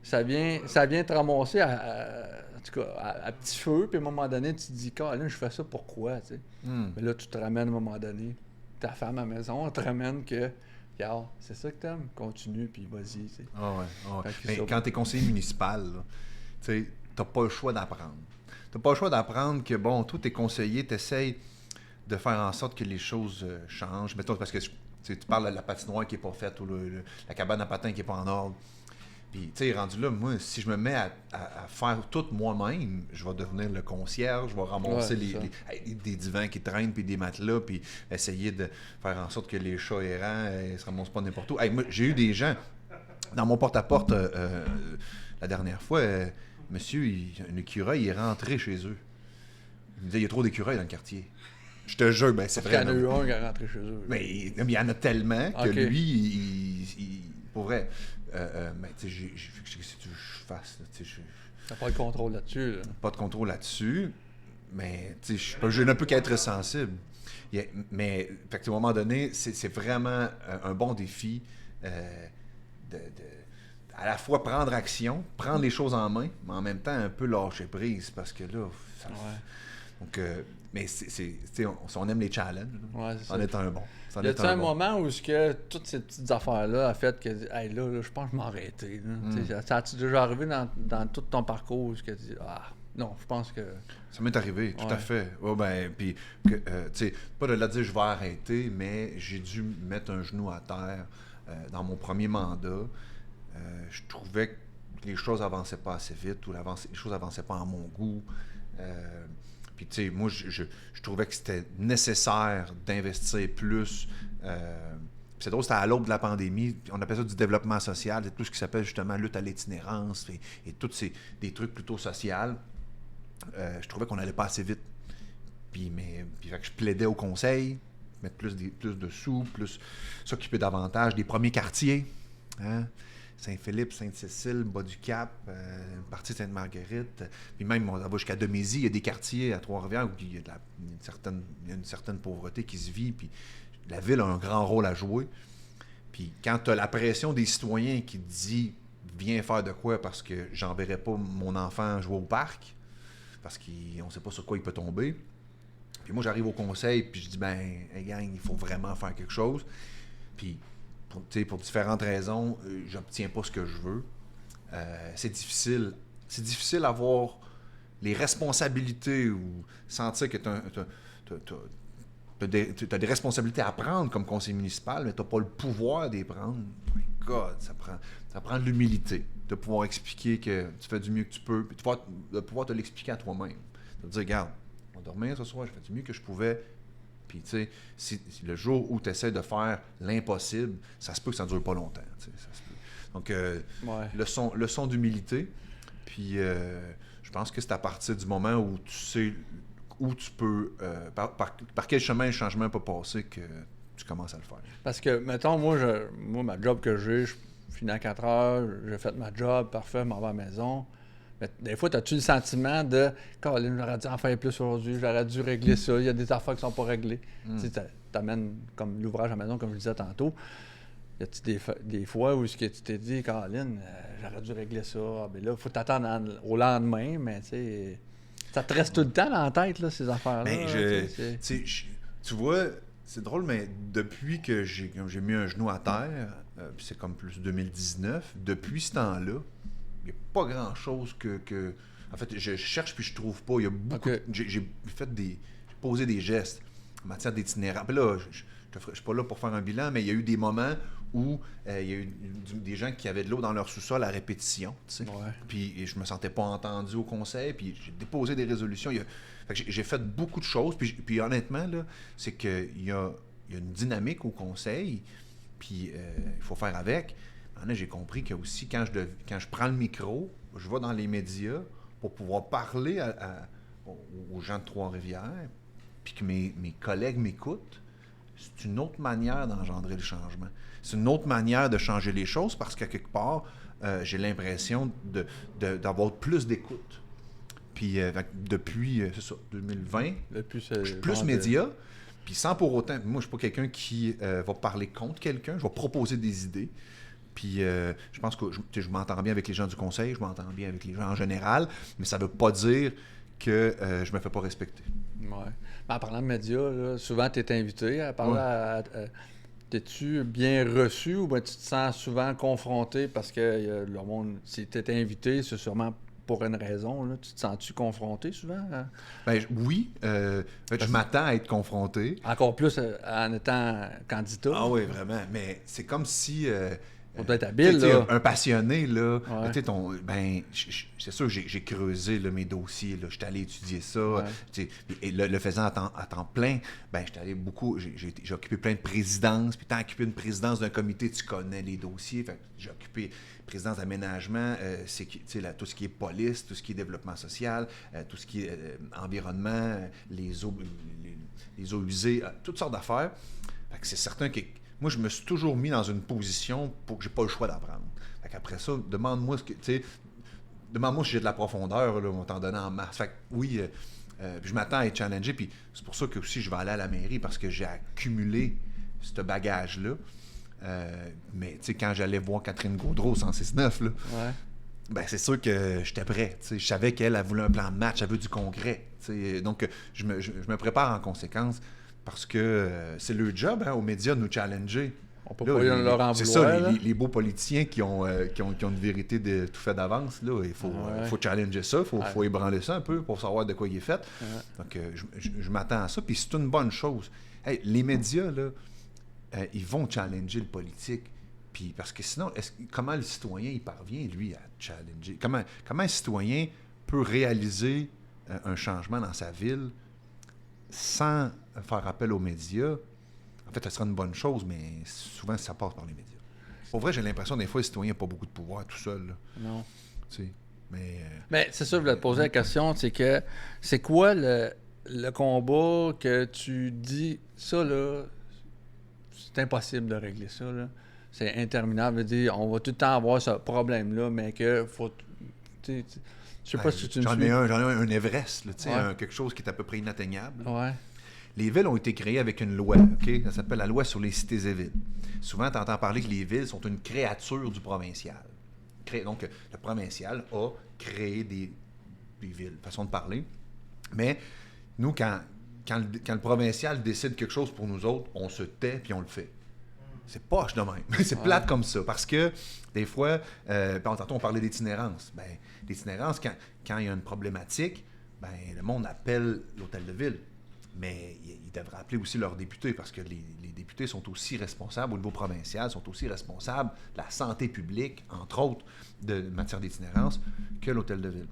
ça vient te ramasser en tout cas, à petit feu, puis à un moment donné, tu te dis, Caroline, je fais ça pourquoi, tu sais. Mais là, tu te ramènes à un moment donné, ta femme à la maison, elle te ramène que, regarde, c'est ça que t'aimes, continue, puis vas-y, tu sais. Mais quand t'es conseiller municipal, tu sais, t'as pas le choix d'apprendre. T'as pas le choix d'apprendre que, bon, toi, t'es conseiller, t'essayes de faire en sorte que les choses changent. Mettons, parce que tu parles de la patinoire qui est pas faite, ou la cabane à patins qui est pas en ordre. Puis, tu sais, rendu là, moi, si je me mets à faire tout moi-même, je vais devenir le concierge, je vais ramasser des divans qui traînent, puis des matelas, puis essayer de faire en sorte que les chats errants ne se ramassent pas n'importe où. Hey, moi, j'ai eu des gens, dans mon porte-à-porte, la dernière fois, monsieur, un écureuil, il est rentré chez eux. Il me disait, il y a trop d'écureuils dans le quartier. Je te jure, ben c'est vrai. Il y en a eu un qui est rentré chez eux. Mais il y en a tellement que lui, pour vrai, mais tu sais, qu'est-ce que tu veux que je fasse? T'as pas de contrôle là-dessus. Là. Pas de contrôle là-dessus, mais tu sais, je ne peux qu'être sensible. Mais fait que, à un moment donné, c'est vraiment un bon défi de à la fois prendre action, prendre les choses en main, mais en même temps un peu lâcher prise, parce que là, ça, donc, mais on aime les challenges, en étant un bon. Y a-t-il un moment où toutes ces petites affaires-là a fait que, hey, là, je pense que je m'en arrêter. Ça a-tu déjà arrivé dans tout ton parcours où tu dis, non, je pense que... Ça m'est arrivé, tout à fait. Ouais, ben, puis, tu sais, pas de la dire je vais arrêter, mais j'ai dû mettre un genou à terre dans mon premier mandat. Je trouvais que les choses avançaient pas assez vite ou les choses avançaient pas en mon goût. Puis, tu sais, moi, je trouvais que c'était nécessaire d'investir plus. C'est drôle, c'était à l'aube de la pandémie. On appelle ça du développement social, c'est tout ce qui s'appelle justement lutte à l'itinérance et tous des trucs plutôt sociaux. Je trouvais qu'on n'allait pas assez vite. Puis fait que je plaidais au conseil, mettre plus de sous, plus s'occuper davantage des premiers quartiers. Hein? Saint-Philippe, Sainte-Cécile, Bas-du-Cap, partie de Sainte-Marguerite. Puis même, on va jusqu'à Demézy, il y a des quartiers à Trois-Rivières où il y a une certaine pauvreté qui se vit. Puis la ville a un grand rôle à jouer. Puis quand tu as la pression des citoyens qui te dit « Viens faire de quoi parce que j'enverrai pas mon enfant jouer au parc », parce qu'on ne sait pas sur quoi il peut tomber. Puis moi, j'arrive au conseil, puis je dis « Ben, hey gang, il faut vraiment faire quelque chose. » Puis pour différentes raisons, j'obtiens pas ce que je veux. C'est difficile. C'est difficile d'avoir les responsabilités ou sentir que tu as des responsabilités à prendre comme conseiller municipal, mais tu n'as pas le pouvoir d'y prendre. My God, ça prend de l'humilité, de pouvoir expliquer que tu fais du mieux que tu peux, puis de pouvoir te l'expliquer à toi-même. De te dire, regarde, on va dormir ce soir, je fais du mieux que je pouvais. Puis, tu sais, si le jour où tu essaies de faire l'impossible, ça se peut que ça ne dure pas longtemps. Ça se peut. Donc, leçon d'humilité. Puis, je pense que c'est à partir du moment où tu sais où tu peux, par quel chemin le changement peut passer que tu commences à le faire. Parce que, mettons, moi ma job que j'ai, je finis à 4 heures, j'ai fait ma job, parfait, je m'en vais à la maison. Mais des fois, as-tu le sentiment de « Caroline, j'aurais dû en faire plus aujourd'hui, j'aurais dû régler ça, il y a des affaires qui ne sont pas réglées. Tu amènes comme l'ouvrage à la maison, comme je disais tantôt. Y a-t-il des fois où tu t'es dit « Caroline, j'aurais dû régler ça. » Ben là, il faut t'attendre au lendemain, mais tu sais, ça te reste tout le temps dans la tête, là, ces affaires-là. Ben, tu vois, c'est drôle, mais depuis que j'ai mis un genou à terre, puis c'est comme plus 2019, depuis ce temps-là, il n'y a pas grand-chose que... En fait, je cherche puis je trouve pas. Il y a beaucoup... J'ai posé des gestes en matière d'itinérance. Puis là, je suis pas là pour faire un bilan, mais il y a eu des moments où il y a eu des gens qui avaient de l'eau dans leur sous-sol à répétition. Tu sais. Puis je me sentais pas entendu au conseil, puis j'ai déposé des résolutions. Fait que j'ai fait beaucoup de choses. Puis honnêtement, là, c'est qu'il y a une dynamique au conseil, puis il faut faire avec. Maintenant, j'ai compris que aussi, quand je prends le micro, je vais dans les médias pour pouvoir parler aux gens de Trois-Rivières, puis que mes collègues m'écoutent. C'est une autre manière d'engendrer le changement. C'est une autre manière de changer les choses parce qu'à quelque part, j'ai l'impression d'avoir plus d'écoute. Puis depuis, c'est ça, 2020, je suis plus média, puis sans pour autant... Moi, je ne suis pas quelqu'un qui va parler contre quelqu'un, je vais proposer des idées. Puis je pense que je m'entends bien avec les gens du conseil, je m'entends bien avec les gens en général, mais ça ne veut pas dire que je me fais pas respecter. Oui. En parlant de médias, là, souvent tu es invité à parler à... T'es-tu bien reçu ou bien tu te sens souvent confronté parce que le monde, si tu es invité, c'est sûrement pour une raison. Là. Tu te sens-tu confronté souvent? Ben, oui. Je m'attends à être confronté. Encore plus en étant candidat. Ah oui, vraiment. Mais c'est comme si... On doit être habile, là. Un passionné, là. Ouais. C'est sûr, j'ai creusé là, mes dossiers. Je suis allé étudier ça. Ouais. Et le faisant à temps plein, j'étais allé beaucoup. J'ai occupé plein de présidences. Puis, t'as occupé une présidence d'un comité, tu connais les dossiers. Fait que j'ai occupé présidence d'aménagement, tout ce qui est police, tout ce qui est développement social, tout ce qui est environnement, les eaux usées, toutes sortes d'affaires. Fait que c'est certain que moi, je me suis toujours mis dans une position pour que j'ai pas le choix d'apprendre. Fait qu'après ça, demande-moi si j'ai de la profondeur, là, on va t'en donner en masse. Fait que oui, je m'attends à être challengé, puis c'est pour ça que aussi je vais aller à la mairie, parce que j'ai accumulé ce bagage-là. Mais tu sais, quand j'allais voir Catherine Gaudreau au 106.9, là, c'est sûr que j'étais prêt. Je savais qu'elle voulait un plan de match, elle veut du concret. Donc, je me prépare en conséquence. Parce que c'est leur job, aux médias, de nous challenger. On peut pas leur en vouloir. C'est ça, les beaux politiciens qui ont une vérité de tout fait d'avance. Là, il faut challenger ça, il faut ébranler ça un peu pour savoir de quoi il est fait. Donc, je m'attends à ça. Puis c'est une bonne chose. Hey, les médias, là, ils vont challenger le politique. Puis, parce que sinon, comment le citoyen il parvient, lui, à challenger? Comment un citoyen peut réaliser un changement dans sa ville sans faire appel aux médias? En fait, ça sera une bonne chose, mais souvent, ça passe par les médias. Pour vrai, j'ai l'impression, des fois, le citoyen n'a pas beaucoup de pouvoir tout seul. Là. Non. Tu sais, mais c'est ça, je voulais te poser la question, c'est quoi le combat que tu dis, ça, là, c'est impossible de régler ça, là. C'est interminable. Veut dire, on va tout le temps avoir ce problème-là, mais que faut... Je sais pas si tu me suis. J'en ai un Everest, là, quelque chose qui est à peu près inatteignable. Ouais. Les villes ont été créées avec une loi, OK? Ça s'appelle la loi sur les cités et villes. Souvent, tu entends parler que les villes sont une créature du provincial. Donc, le provincial a créé des villes, façon de parler. Mais nous, quand le provincial décide quelque chose pour nous autres, on se tait puis on le fait. C'est poche de même. C'est plate comme ça. Parce que, des fois, tantôt, on parlait d'itinérance. L'itinérance, quand il y a une problématique, le monde appelle l'hôtel de ville. Mais ils devraient appeler aussi leurs députés, parce que les députés sont aussi responsables, au niveau provincial, sont aussi responsables de la santé publique, entre autres, de matière d'itinérance, que l'hôtel de ville.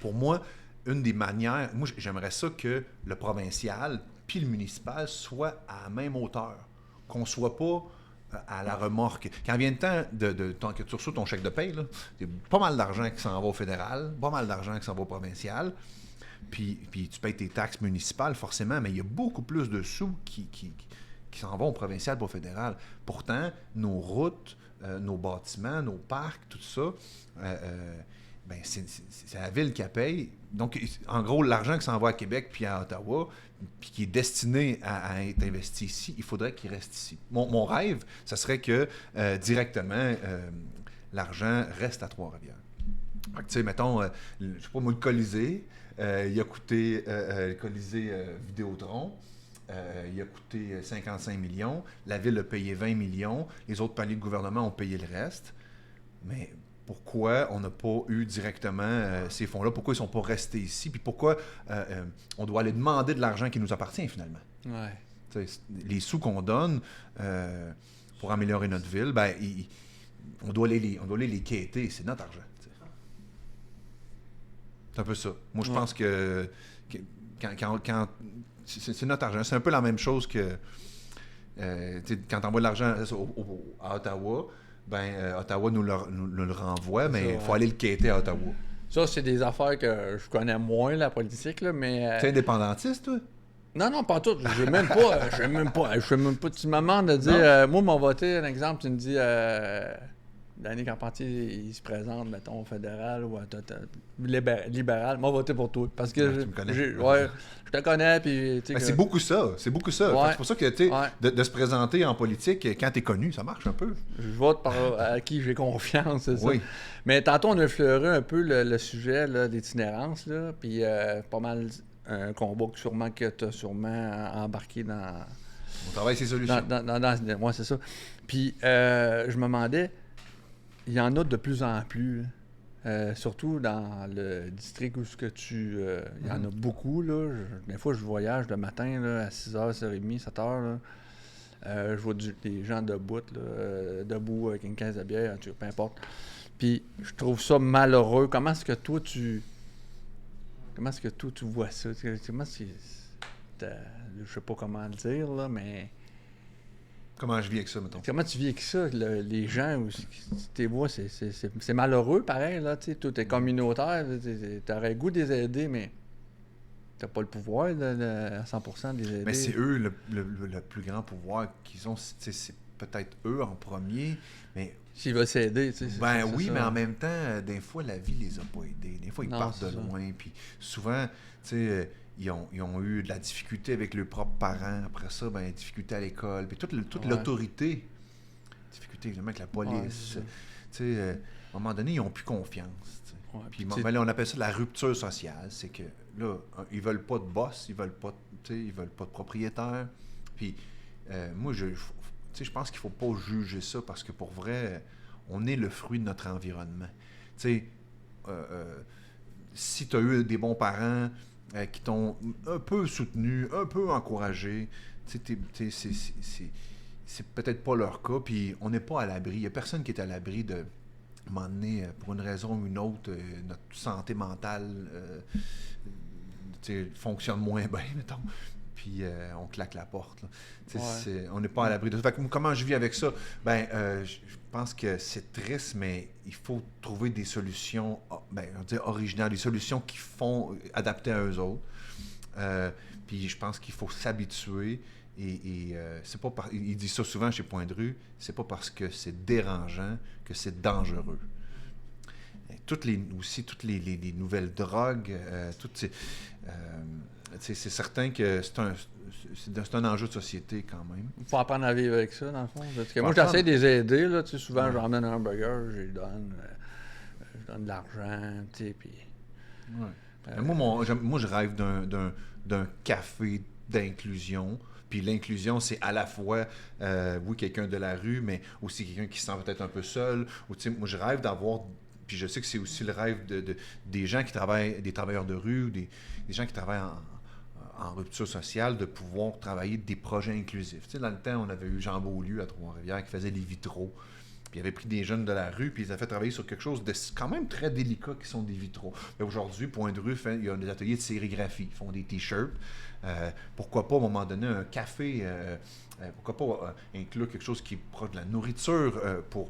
Pour moi, une des manières... Moi, j'aimerais ça que le provincial puis le municipal soient à la même hauteur. Qu'on ne soit pas à la remorque. Quand vient le temps que tu reçois ton chèque de paye, il y a pas mal d'argent qui s'en va au fédéral, pas mal d'argent qui s'en va au provincial, puis tu payes tes taxes municipales, forcément, mais il y a beaucoup plus de sous qui s'en vont au provincial pas au fédéral. Pourtant, nos routes, nos bâtiments, nos parcs, tout ça, c'est la ville qui la paye. Donc, en gros, l'argent qui s'en va à Québec puis à Ottawa, puis qui est destiné à être investi ici, il faudrait qu'il reste ici. Mon rêve, ce serait que directement, l'argent reste à Trois-Rivières. Tu sais, mettons, je sais pas moi, le Colisée, il a coûté, le Colisée Vidéotron, il a coûté 55 millions, la ville a payé 20 millions, les autres paliers de gouvernement ont payé le reste, mais pourquoi on n'a pas eu directement ces fonds-là? Pourquoi ils ne sont pas restés ici? Puis pourquoi on doit aller demander de l'argent qui nous appartient, finalement? Ouais. Les sous qu'on donne pour améliorer notre ville, on doit aller les quêter. C'est notre argent. T'sais. C'est un peu ça. Moi, je pense que quand c'est notre argent. C'est un peu la même chose que quand tu envoies de l'argent à Ottawa, Ottawa nous le renvoie, mais il faut aller le quêter à Ottawa. Ça, c'est des affaires que je connais moins, la politique, là, mais... T'es indépendantiste, toi? Non, pas tout. Je sais même pas. Tu me demandes de dire... moi, m'en voté, un exemple, tu me dis... Danny Carpentier, il se présente, mettons, au fédéral ou libéral. Moi, voter pour toi. Parce que tu me connais. Je te connais. Puis, c'est beaucoup ça. C'est beaucoup ça. Ouais. C'est pour ça que de se présenter en politique, quand tu es connu, ça marche un peu. Je vote à qui j'ai confiance, c'est ça. Oui. Mais tantôt, on a effleuré un peu le sujet là, d'itinérance. Là, puis pas mal un combat que tu as sûrement embarqué dans... On travaille ses solutions. Moi, c'est ça. Puis je me demandais... Il y en a de plus en plus, surtout dans le district où il y en a beaucoup. Là. Des fois, je voyage le matin là, à 6h, 6h30, 7h. Là. Je vois des gens debout avec une caisse de bière, peu importe. Puis je trouve ça malheureux. Comment est-ce que toi, tu vois ça? Comment je sais pas comment le dire, là, mais... Comment je vis avec ça, mettons? Comment tu vis avec ça? Les gens, tu vois, c'est malheureux, pareil, là, tu sais, tout est communautaire, t'aurais le goût de les aider, mais t'as pas le pouvoir à 100% de les aider. Mais c'est eux, le plus grand pouvoir qu'ils ont, c'est peut-être eux en premier, mais... S'ils veulent s'aider, tu sais. Ben oui, mais en même temps, des fois, la vie les a pas aidés. Des fois, ils partent de loin, puis souvent, tu sais... Ils ont eu de la difficulté avec leurs propres parents. Après ça, ben, difficulté à l'école. Puis toute l'autorité. Difficulté, évidemment, avec la police. À un moment donné, ils n'ont plus confiance. Ouais, puis là, on appelle ça la rupture sociale. C'est que là, ils veulent pas de boss, ils veulent pas de propriétaire. Puis moi, je pense qu'il faut pas juger ça parce que pour vrai, on est le fruit de notre environnement. Si tu as eu des bons parents... qui t'ont un peu soutenu, un peu encouragé. C'est peut-être pas leur cas, puis on n'est pas à l'abri. Il n'y a personne qui est à l'abri de, à un moment donné, pour une raison ou une autre, notre santé mentale fonctionne moins bien, mettons. Puis on claque la porte. On n'est pas à l'abri de ça. Fait que, comment je vis avec ça? Je pense que c'est triste, mais il faut trouver des solutions originales, des solutions qui font adapter à eux autres. Puis je pense qu'il faut s'habituer. Et c'est pas il dit ça souvent chez Point de Rue, c'est pas parce que c'est dérangeant que c'est dangereux. Toutes les nouvelles drogues, c'est certain que c'est un enjeu de société quand même. Il faut apprendre à vivre avec ça, dans le fond. Parce que moi, j'essaie de les aider. Là, souvent, je ramène un hamburger, je donne de l'argent. Puis, moi, je rêve d'un café d'inclusion. Puis l'inclusion, c'est à la fois, oui, quelqu'un de la rue, mais aussi quelqu'un qui se sent peut-être un peu seul. Moi, je rêve d'avoir... Puis je sais que c'est aussi le rêve des gens qui travaillent, des travailleurs de rue, ou des gens qui travaillent en rupture sociale, de pouvoir travailler des projets inclusifs. Dans le temps, on avait eu Jean Beaulieu à Trois-Rivières qui faisait les vitraux. Puis il avait pris des jeunes de la rue, puis ils avaient fait travailler sur quelque chose de quand même très délicat qui sont des vitraux. Mais aujourd'hui, Point de Rue, il y a des ateliers de sérigraphie. Ils font des t-shirts. Pourquoi pas, à un moment donné, un café, pourquoi pas inclure quelque chose qui est proche de la nourriture pour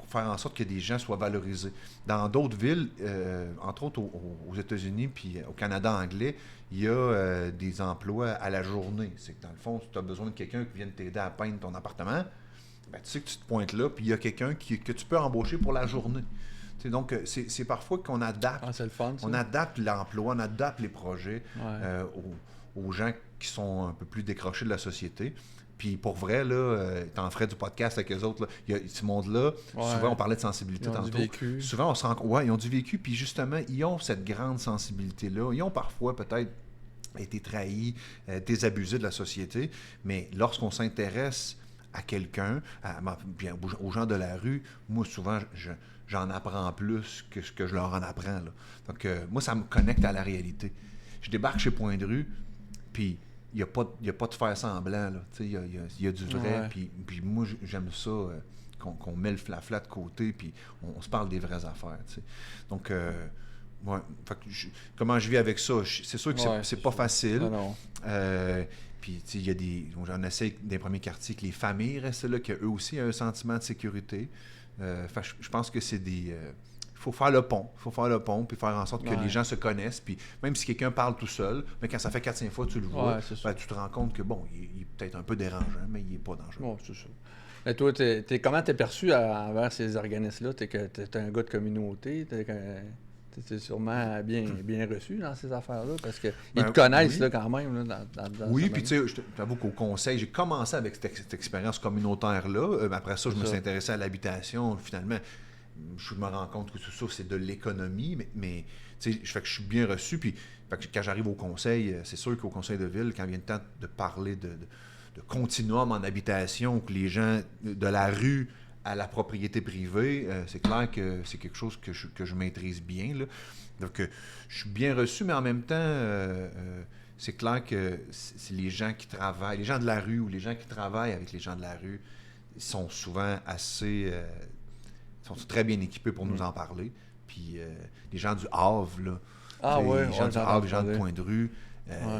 faire en sorte que des gens soient valorisés. Dans d'autres villes, entre autres aux États-Unis puis au Canada anglais, il y a des emplois à la journée. C'est que dans le fond, si tu as besoin de quelqu'un qui vienne t'aider à peindre ton appartement, ben, tu sais que tu te pointes là, puis il y a quelqu'un que tu peux embaucher pour la journée. Donc, c'est parfois qu'on adapte. C'est le fun, ça. On adapte l'emploi, on adapte les projets aux gens qui sont un peu plus décrochés de la société. Puis pour vrai, là, t'en ferais du podcast avec eux autres. Là. Il y a ce monde-là, souvent on parlait de sensibilité tantôt. Souvent on se rend compte, ils ont du vécu, puis justement, ils ont cette grande sensibilité-là. Ils ont parfois peut-être été trahis, désabusés de la société, mais lorsqu'on s'intéresse à quelqu'un, bien, aux gens de la rue, moi souvent, j'en apprends plus que ce que je leur en apprends. Là. Donc moi, ça me connecte à la réalité. Je débarque chez Point de Rue, puis il n'y a pas de faire semblant. Il y a du vrai. Puis moi, j'aime ça, qu'on met le flafla de côté, puis on se parle des vraies affaires. T'sais. Donc, comment je vis avec ça? C'est sûr que c'est pas facile. Non. Puis, il y a j'en essaie des premiers quartiers que les familles restent là, qu'eux aussi ont un sentiment de sécurité. Je pense que c'est des... Il faut faire le pont, puis faire en sorte que les gens se connaissent. Puis même si quelqu'un parle tout seul, mais quand ça fait 4-5 fois que tu le vois, tu te rends compte que, bon, il est peut-être un peu dérangeant, mais il n'est pas dangereux. Ouais, c'est ça. Et toi, comment t'es perçu envers ces organismes-là? T'es un gars de communauté, t'es sûrement bien reçu dans ces affaires-là, parce qu'ils te connaissent là, quand même. Là, dans oui, puis tu sais, je t'avoue qu'au conseil, j'ai commencé avec cette expérience communautaire-là. Après ça, je me suis intéressé à l'habitation, finalement. Je me rends compte que tout ça, c'est de l'économie, mais fait que je suis bien reçu. Puis quand j'arrive au conseil, c'est sûr qu'au conseil de ville, quand vient le temps de parler de continuum en habitation, que les gens de la rue à la propriété privée, c'est clair que c'est quelque chose que je maîtrise bien. Là. Donc, je suis bien reçu, mais en même temps, c'est clair que c'est les gens qui travaillent, les gens de la rue ou les gens qui travaillent avec les gens de la rue sont souvent sont très bien équipés pour nous en parler. Puis les gens du Havre, là, les gens du Havre, les gens de Pointe-de-Rue,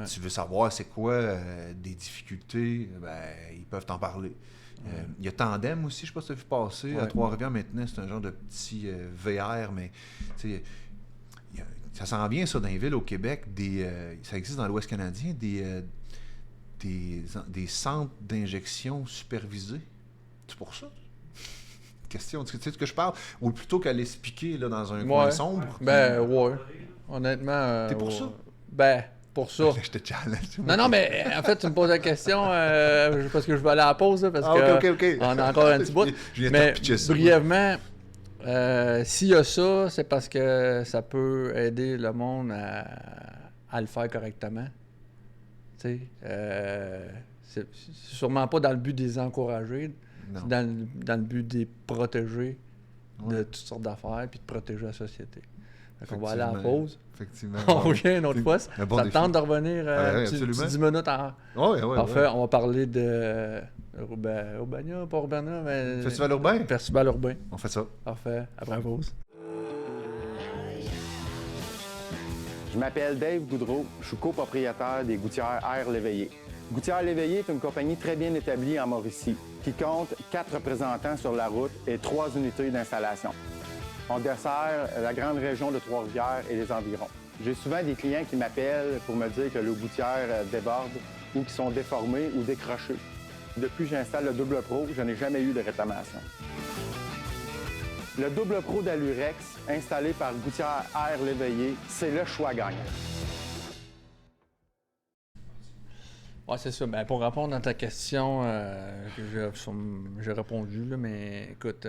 tu veux savoir c'est quoi des difficultés, ils peuvent t'en parler. Il y a Tandem aussi, je ne sais pas si tu as vu passer, à Trois-Rivières maintenant, c'est un genre de petit VR, mais ça s'en vient ça dans les villes au Québec, ça existe dans l'Ouest canadien, des centres d'injection supervisés. C'est pour ça? Question, tu sais de ce que je parle? Ou plutôt qu'aller se piquer là, dans un coin sombre? Ouais. Honnêtement... T'es pour ça? Pour ça. Je te challenge. Non, mais en fait, tu me poses la question parce que je vais aller à la pause, là, parce OK. on a encore un petit bout. Mais brièvement, s'il y a ça, c'est parce que ça peut aider le monde à le faire correctement. Tu sais, c'est sûrement pas dans le but de les encourager, c'est dans le but de les protéger de toutes sortes d'affaires puis de protéger la société. On va aller à la pause. Effectivement. On revient une autre fois. Ça te tente de revenir 10 minutes en... Oui. Parfait. On va parler de Urbania, pas Urbania, mais... Festival urbain? Festival urbain. On fait ça. Parfait. Après la pause. Je m'appelle Dave Goudreau. Je suis copropriétaire des gouttières Air Léveillé. Gouttières Léveillé est une compagnie très bien établie en Mauricie qui compte 4 représentants sur la route et 3 unités d'installation. On dessert la grande région de Trois-Rivières et les environs. J'ai souvent des clients qui m'appellent pour me dire que leurs gouttières débordent ou qui sont déformées ou décrochées. Depuis que j'installe le Double Pro, je n'ai jamais eu de réclamation. Le Double Pro d'Alurex, installé par Gouttières Air Léveillé, c'est le choix gagnant. Oui, c'est ça. Pour répondre à ta question, que j'ai répondu, là, mais écoute,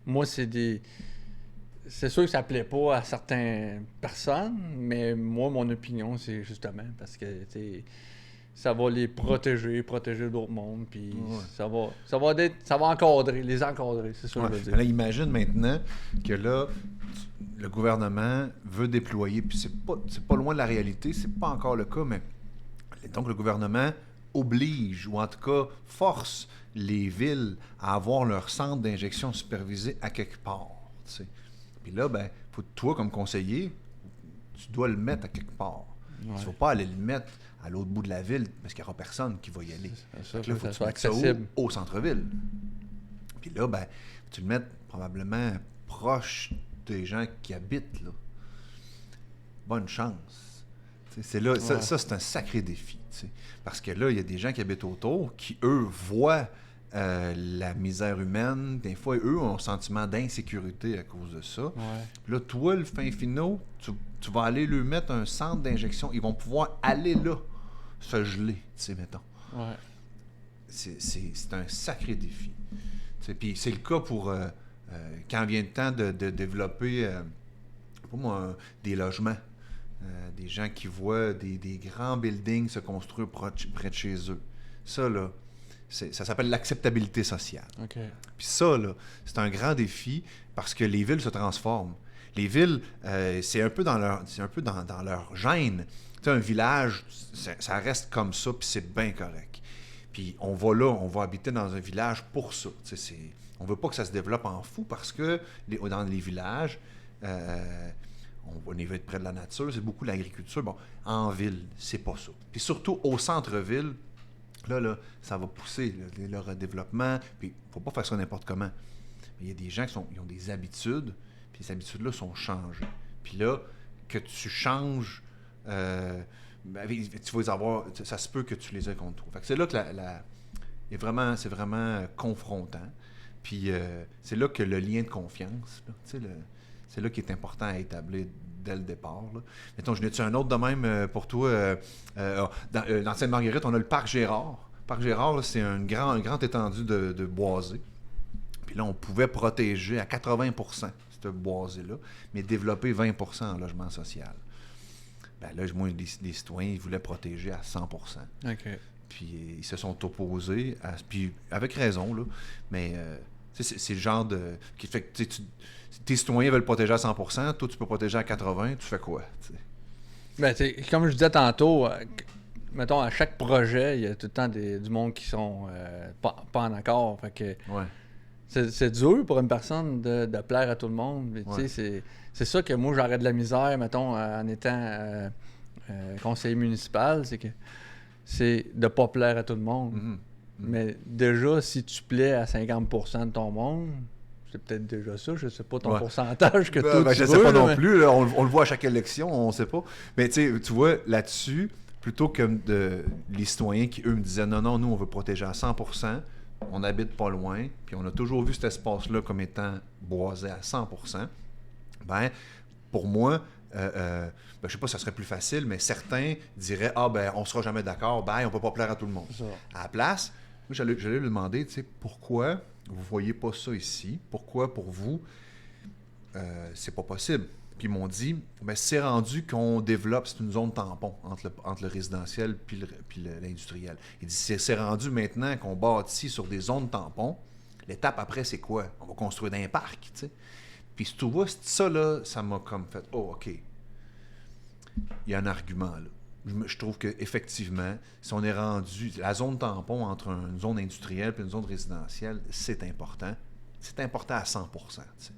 moi, c'est sûr que ça ne plaît pas à certaines personnes, mais moi, mon opinion, c'est justement parce que ça va les protéger d'autres mondes, puis ça va encadrer, les encadrer, c'est ça que je veux dire. Là, imagine maintenant que là, le gouvernement veut déployer, puis c'est pas loin de la réalité, c'est pas encore le cas, mais donc le gouvernement oblige, ou en tout cas force les villes à avoir leur centre d'injection supervisé à quelque part, tu sais. Puis là, toi, comme conseiller, tu dois le mettre à quelque part. Tu ne vas pas aller le mettre à l'autre bout de la ville parce qu'il n'y aura personne qui va y aller. Ça, il faut que tu mettes ça au centre-ville. Puis là, tu le mettes probablement proche des gens qui habitent là. Bonne chance. C'est là, ça, c'est un sacré défi. Parce que là, il y a des gens qui habitent autour qui, eux, voient la misère humaine. Des fois, eux ont un sentiment d'insécurité à cause de ça. Puis là, toi, le fin finot, tu vas aller leur mettre un centre d'injection. Ils vont pouvoir aller là, se geler, mettons. C'est un sacré défi. Puis c'est le cas pour quand vient le temps de développer des logements. Des gens qui voient des grands buildings se construire près de chez eux. Ça, là, ça s'appelle l'acceptabilité sociale. Puis ça, là, c'est un grand défi parce que les villes se transforment. Les villes, c'est un peu dans leur gène. Tu sais, un village, ça reste comme ça, puis c'est bien correct. Puis on va habiter dans un village pour ça. Tu sais, on veut pas que ça se développe en fou parce que dans les villages, on veut être près de la nature, c'est beaucoup l'agriculture. Bon, en ville, c'est pas ça. Puis surtout au centre-ville, là, ça va pousser le redéveloppement. Puis il ne faut pas faire ça n'importe comment. Mais il y a des gens qui ont des habitudes, puis ces habitudes-là sont changées. Puis là, que tu changes, tu vas les avoir, ça se peut que tu les aies contre toi. Fait que c'est là que c'est vraiment confrontant. Puis c'est là que le lien de confiance, là, c'est là qu'il est important à établir dès le départ. Là. Mettons, je n'ai-tu un autre de même pour toi? Dans Sainte-Marguerite, on a le Parc Gérard. Le Parc Gérard, là, c'est un grand étendue de boisés. Puis là, on pouvait protéger à 80% ce boisé-là, mais développer 20% en logement social. Là, moi, des citoyens, ils voulaient protéger à 100%. Puis ils se sont opposés, puis avec raison, là, mais c'est le genre de... qui fait que tes citoyens veulent protéger à 100%, toi, tu peux protéger à 80%, tu fais quoi? Comme je disais tantôt, mettons, à chaque projet, il y a tout le temps du monde qui sont pas en accord. Fait que c'est dur pour une personne de plaire à tout le monde. Mais, c'est ça que moi, j'aurais de la misère, mettons, en étant conseiller municipal, c'est de pas plaire à tout le monde. Mm-hmm. Mais déjà, si tu plais à 50% de ton monde, c'est peut-être déjà ça. Je sais pas ton pourcentage que tu je sais pas non plus. Là, on le voit à chaque élection, on sait pas. Mais tu vois, là-dessus, plutôt que les citoyens qui, eux, me disaient « Non, nous, on veut protéger à 100%, on habite pas loin, puis on a toujours vu cet espace-là comme étant boisé à 100%. » Ben, pour moi, je sais pas si ça serait plus facile, mais certains diraient « Ah, ben, on sera jamais d'accord, ben, on peut pas plaire à tout le monde. » À la place, j'allais lui demander, tu sais, pourquoi vous voyez pas ça ici? Pourquoi, pour vous, c'est pas possible? Puis ils m'ont dit, ben, c'est rendu qu'on développe, c'est une zone tampon entre le résidentiel puis l'industriel. Il dit, c'est rendu maintenant qu'on bâtit sur des zones tampons. L'étape après, c'est quoi? On va construire d'un parc, tu sais. Puis tu vois, ça, là, ça m'a comme fait, oh, OK. Il y a un argument, là. Je trouve qu'effectivement, si on est rendu... La zone tampon entre une zone industrielle et une zone résidentielle, c'est important. C'est important à 100%. T'sais.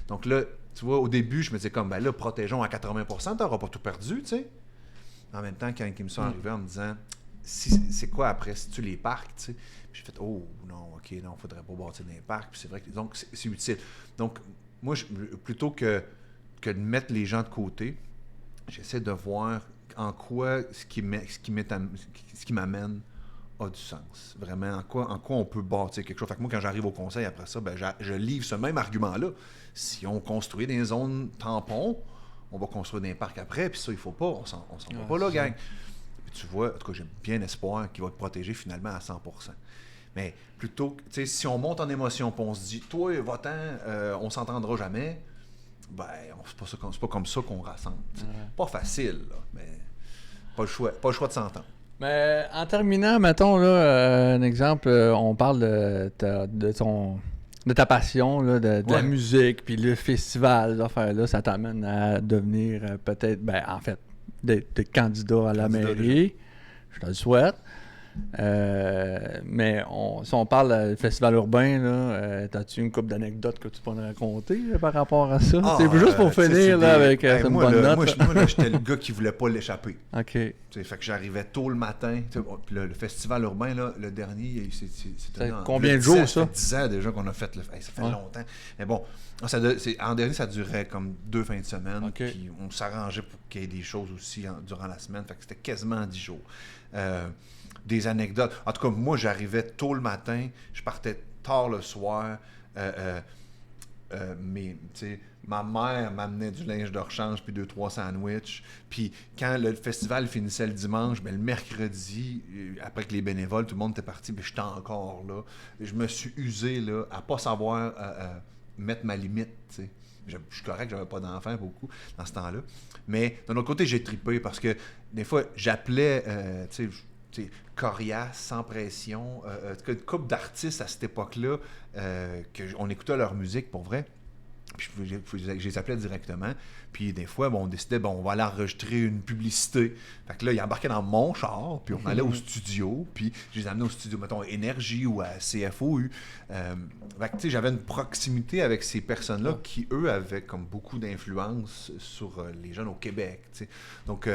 Donc là, tu vois, au début, je me disais comme, ben là, protégeons à 80%, t'auras pas tout perdu, tu sais. En même temps, quand ils me sont arrivés en me disant, c'est quoi après, si tu les parcs, tu sais. Puis j'ai fait, oh, non, OK, non, faudrait pas bâtir des parcs. Puis c'est vrai que... Donc, c'est utile. Donc, moi, plutôt que de mettre les gens de côté, j'essaie de voir en quoi ce qui m'amène a du sens. Vraiment, en quoi on peut bâtir quelque chose. Fait que moi, quand j'arrive au conseil après ça, ben, je livre ce même argument-là. Si on construit des zones tampons, on va construire des parcs après, puis ça, il faut pas. On s'en va pas là, gang. Puis tu vois, en tout cas, j'ai bien espoir qu'il va te protéger finalement à 100%. Mais plutôt, tu sais, si on monte en émotion, puis on se dit, toi, votant, on s'entendra jamais, ben, c'est pas comme ça qu'on rassemble. Pas facile, là, mais pas le choix de s'entendre. Mais en terminant, mettons, là, un exemple, on parle de ta passion, là, de la musique, puis le festival, là, ça t'amène à devenir peut-être, ben, en fait, d'être candidat à la mairie. Je te le souhaite. Mais si on parle du festival urbain, là, as-tu une couple d'anecdotes que tu peux nous raconter par rapport à ça? C'est juste pour finir là, avec une bonne note. Moi, là, j'étais le gars qui voulait pas l'échapper. OK. Fait que j'arrivais tôt le matin. Puis le festival urbain, là, le dernier, c'était combien de jours, ça? Ça fait 10 ans déjà qu'on a fait ça fait longtemps. Mais bon, en dernier, ça durait comme 2 fins de semaine. Okay. Puis on s'arrangeait pour qu'il y ait des choses aussi durant la semaine. Fait que c'était quasiment 10 jours. Des anecdotes. En tout cas, moi, j'arrivais tôt le matin, je partais tard le soir. Mais, tu sais, ma mère m'amenait du linge de rechange puis 2-3 sandwichs. Puis quand le festival finissait le dimanche, ben, le mercredi, après que les bénévoles, tout le monde était parti, ben, j'étais encore là. Je me suis usé là, à pas savoir mettre ma limite, tu sais. Je suis correct, j'avais pas d'enfants beaucoup dans ce temps-là. Mais d'un autre côté, j'ai trippé parce que des fois, j'appelais, tu sais, coriace, sans pression, une couple d'artistes à cette époque-là, qu'on écoutait leur musique pour vrai. Puis je les appelais directement. Puis des fois, on décidait, on va aller enregistrer une publicité. Fait que là, ils embarquaient dans mon char, puis on allait au studio, puis je les amenais au studio, mettons, Énergie ou à CFOU. Fait que, tu sais, j'avais une proximité avec ces personnes-là qui, eux, avaient comme beaucoup d'influence sur les jeunes au Québec, tu sais. Donc,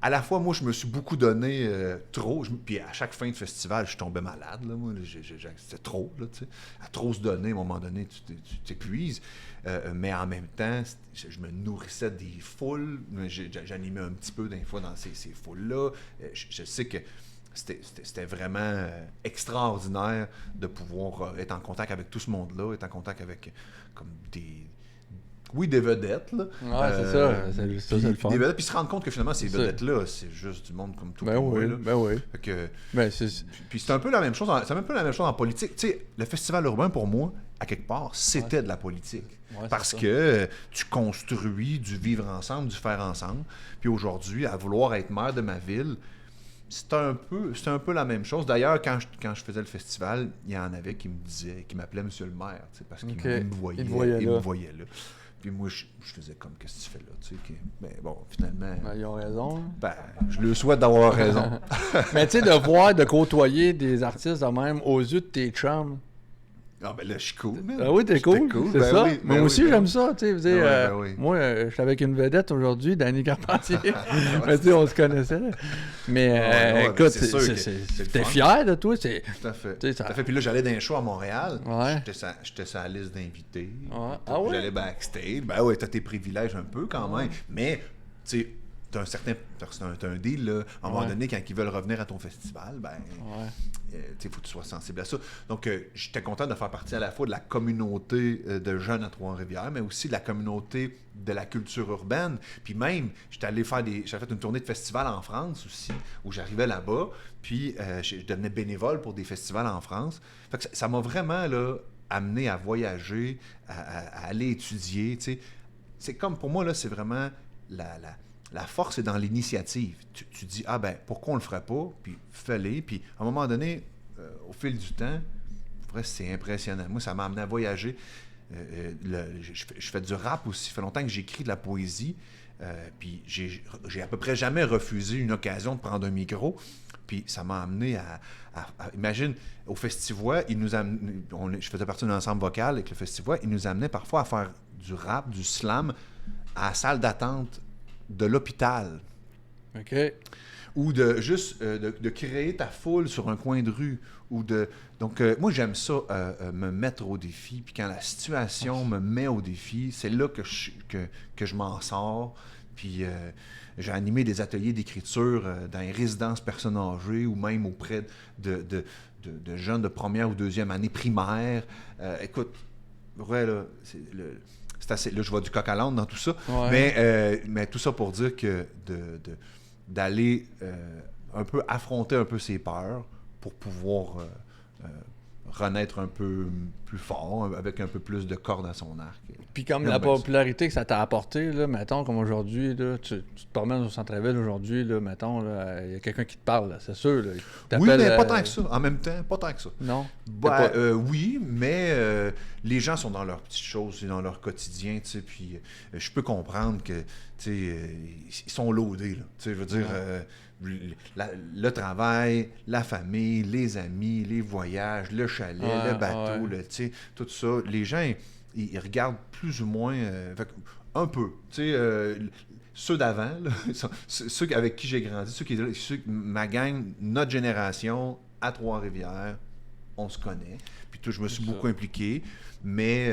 à la fois, moi, je me suis beaucoup donné trop. Puis à chaque fin de festival, je tombais malade. Là, moi, c'était trop. Là, à trop se donner, à un moment donné, tu t'épuises. Mais en même temps, je me nourrissais des foules. J'animais un petit peu des fois dans ces foules-là. Je sais que c'était vraiment extraordinaire de pouvoir être en contact avec tout ce monde-là, être en contact avec comme des vedettes, là. C'est ça. C'est le fun. Des vedettes, puis se rendre compte que finalement, ces vedettes-là, c'est juste du monde comme tout le monde. Ben oui. Puis c'est un peu la même chose. C'est un peu la même chose en politique. Tu sais, le festival urbain, pour moi, à quelque part, c'était de la politique. Parce que tu construis du vivre ensemble, du faire ensemble. Puis aujourd'hui, à vouloir être maire de ma ville, c'est un peu la même chose. D'ailleurs, quand je faisais le festival, il y en avait qui m'appelaient Monsieur le maire, parce qu'ils me voyaient là. Puis moi, je faisais comme, qu'est-ce que tu fais là? Tu sais, mais bon, finalement. Ben, ils ont raison. Ben, je le souhaite d'avoir raison. Mais tu sais, de côtoyer des artistes de même aux yeux de tes chums. Ah, ben là, je suis cool, man. Ah oui, t'es cool. C'est ben ça. oui, Moi aussi, j'aime ça. Tu sais, oui. moi, je suis avec une vedette aujourd'hui, Danny Carpentier. Mais tu sais, on se connaissait. Mais écoute, t'es fier de toi. Tout à fait. Tout à fait. Puis là, j'allais dans un show à Montréal. Ouais. J'étais sur la liste d'invités. Ouais. Ah ouais? J'allais backstage. Ben ouais, t'as tes privilèges un peu quand même. Mais, tu sais, t'as un deal, là. À un moment donné, quand ils veulent revenir à ton festival, ben, tu sais, faut que tu sois sensible à ça. Donc, j'étais content de faire partie à la fois de la communauté de jeunes à Trois-Rivières, mais aussi de la communauté de la culture urbaine. Puis même, j'avais fait une tournée de festival en France aussi, où j'arrivais là-bas, puis je devenais bénévole pour des festivals en France. Fait que ça m'a vraiment, là, amené à voyager, à aller étudier, tu sais. C'est comme, pour moi, là, c'est vraiment la force est dans l'initiative. Tu dis, ah ben, pourquoi on le ferait pas? Puis fais-le. Puis à un moment donné, au fil du temps, c'est impressionnant. Moi, ça m'a amené à voyager. Je fais du rap aussi. Ça fait longtemps que j'écris de la poésie. Puis j'ai à peu près jamais refusé une occasion de prendre un micro. Puis ça m'a amené à imagine, au Festivois, je faisais partie d'un ensemble vocal avec le Festivois, il nous amenait parfois à faire du rap, du slam, à la salle d'attente de l'hôpital. OK. Ou de créer ta foule sur un coin de rue. Donc, moi, j'aime ça, me mettre au défi. Puis quand la situation me met au défi, c'est là que je m'en sors. Puis j'ai animé des ateliers d'écriture dans les résidences personnes âgées ou même auprès de jeunes de première ou deuxième année primaire. Écoute, ouais, là, c'est assez, là, je vois du coq à l'âne dans tout ça. Ouais. Mais tout ça pour dire que d'aller un peu affronter un peu ses peurs pour pouvoir renaître un peu plus fort, avec un peu plus de cordes à son arc. Puis comme la popularité que ça t'a apporté, là, mettons, comme aujourd'hui, là, tu te promènes au centre-ville aujourd'hui, là, mettons, il y a quelqu'un qui te parle, c'est sûr. Là, oui, mais pas tant que ça. En même temps, pas tant que ça. Non? Oui, mais les gens sont dans leurs petites choses, dans leur quotidien, tu sais, puis je peux comprendre que, tu sais, ils sont loadés, là. Tu sais, je veux dire... le travail, la famille, les amis, les voyages, le chalet, le bateau, tout ça. Les gens, ils regardent plus ou moins, un peu. Ceux d'avant, ceux avec qui j'ai grandi, ma gang, notre génération, à Trois-Rivières, on se connaît. Puis je me suis beaucoup impliqué, mais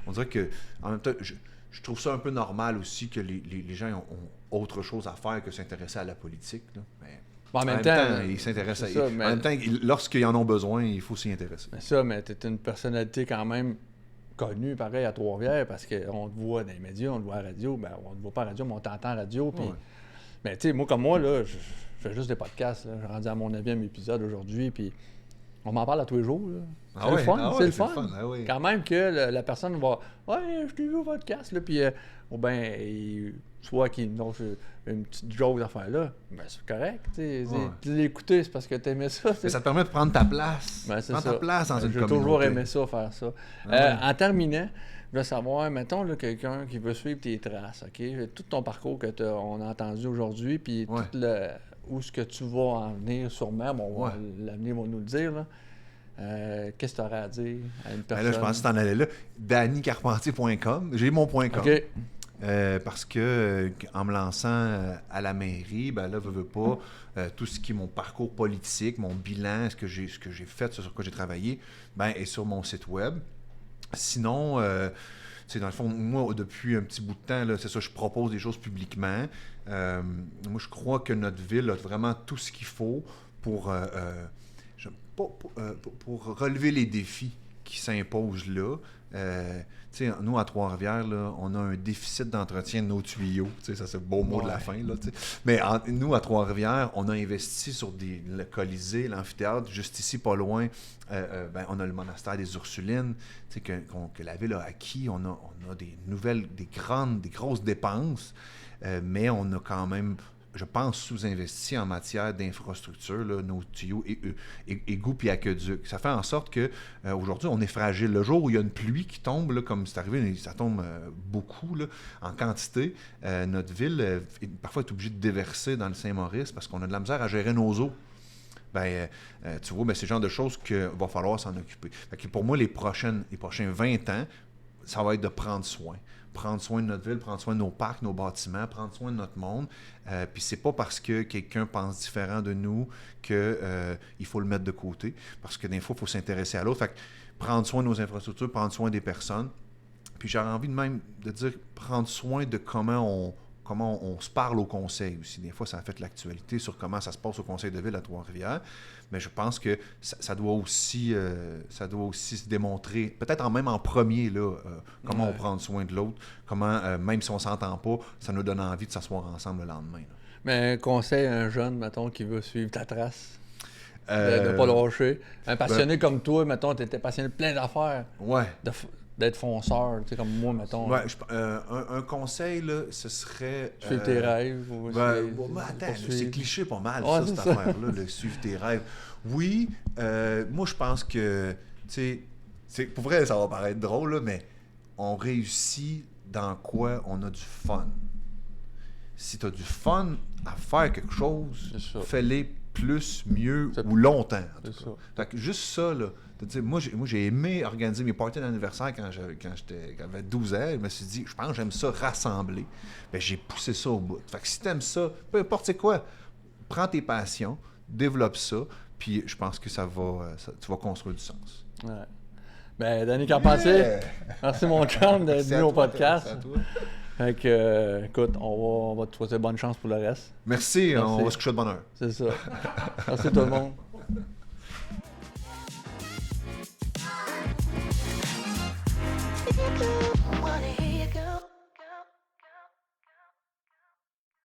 on dirait que, en même temps, je trouve ça un peu normal aussi que les gens ont autre chose à faire que s'intéresser à la politique. Là. Mais en même temps, ils s'intéressent en même temps, lorsqu'ils en ont besoin, il faut s'y intéresser. Mais tu es une personnalité quand même connue, pareil, à Trois-Rivières, parce qu'on te voit dans les médias, on te voit à la radio. Ben, on te voit pas à la radio, mais on t'entend à la radio. Puis... Mais tu sais, moi, là, je fais juste des podcasts. Là. J'ai rendu à mon 9e épisode aujourd'hui, puis on m'en parle à tous les jours. Là. C'est le fun, c'est le fun. Quand même que la personne va « Ouais, je t'ai vu au podcast. » Puis, ou bien, soit qu'il nous une petite joke d'affaire là, ben c'est correct. Tu l'écouter, c'est parce que tu aimais ça. Mais ça te permet de prendre ta place. Ben, prendre ta place dans une communauté. J'ai toujours aimé ça, faire ça. En terminant, je veux savoir, mettons là, quelqu'un qui veut suivre tes traces, OK? Tout ton parcours qu'on a entendu aujourd'hui, puis où est-ce que tu vas en venir sûrement, l'avenir va nous le dire, là. Qu'est-ce que tu aurais à dire à une personne? Ben là, je pensais que tu en allais là. DannyCarpentier.com. J'ai mon .com. OK. Parce que en me lançant à la mairie, ben là, veux pas, tout ce qui est mon parcours politique, mon bilan, ce que j'ai fait, sur quoi j'ai travaillé, ben, est sur mon site web. Sinon, dans le fond, moi, depuis un petit bout de temps, là, c'est ça, je propose des choses publiquement. Moi, je crois que notre ville a vraiment tout ce qu'il faut pour relever les défis qui s'imposent là. Nous, à Trois-Rivières, là, on a un déficit d'entretien de nos tuyaux. Ça, c'est le beau mot de la fin. Là, mais nous, à Trois-Rivières, on a investi sur le Colisée, l'amphithéâtre. Juste ici, pas loin, on a le monastère des Ursulines que la ville a acquis. On a des grosses dépenses, mais on a quand même je pense, sous-investi en matière d'infrastructure, là, nos tuyaux, égouts puis aqueducs. Ça fait en sorte que aujourd'hui, on est fragile. Le jour où il y a une pluie qui tombe, là, comme c'est arrivé, ça tombe beaucoup là, en quantité, notre ville parfois est obligée de déverser dans le Saint-Maurice parce qu'on a de la misère à gérer nos eaux. Tu vois, c'est le genre de choses qu'il va falloir s'en occuper. Fait que pour moi, les prochains 20 ans, ça va être de prendre soin. Prendre soin de notre ville, prendre soin de nos parcs, nos bâtiments, prendre soin de notre monde. Puis c'est pas parce que quelqu'un pense différent de nous qu'il faut le mettre de côté. Parce que des fois, il faut s'intéresser à l'autre. Fait que prendre soin de nos infrastructures, prendre soin des personnes. Puis j'aurais envie de dire prendre soin de comment on se parle au conseil aussi. Des fois, ça a fait l'actualité sur comment ça se passe au conseil de ville à Trois-Rivières. Mais je pense que ça doit aussi se démontrer, peut-être même en premier, là, comment on prend soin de l'autre, comment, même si on ne s'entend pas, ça nous donne envie de s'asseoir ensemble le lendemain. Là. Mais un conseil à un jeune, mettons, qui veut suivre ta trace, de ne pas lâcher. Un passionné comme toi, mettons, tu étais passionné de plein d'affaires. Ouais. D'être fonceur, tu sais, comme moi, mettons. Ouais, un conseil, là, ce serait... Suivre tes rêves. Attends, c'est cliché pas mal, cette affaire-là, le suivre tes rêves. Oui, moi, je pense que, tu sais, pour vrai, ça va paraître drôle, là, mais on réussit dans quoi on a du fun. Si tu as du fun à faire quelque chose, fais-le plus, mieux ou longtemps. En tout cas. Fait que juste ça, là, moi, j'ai aimé organiser mes parties d'anniversaire quand j'avais 12 ans. Je me suis dit, je pense que j'aime ça rassembler. Bien, j'ai poussé ça au bout. Fait que si t'aimes ça, peu importe c'est quoi, prends tes passions, développe ça, puis je pense que tu vas construire du sens. Ouais. Ben, Danny Carpentier, merci mon chum d'être venu au podcast. Merci à toi. Fait que, écoute, on va te souhaiter bonne chance pour le reste. Merci. On va se coucher de bonne heure. C'est ça. Merci tout le monde.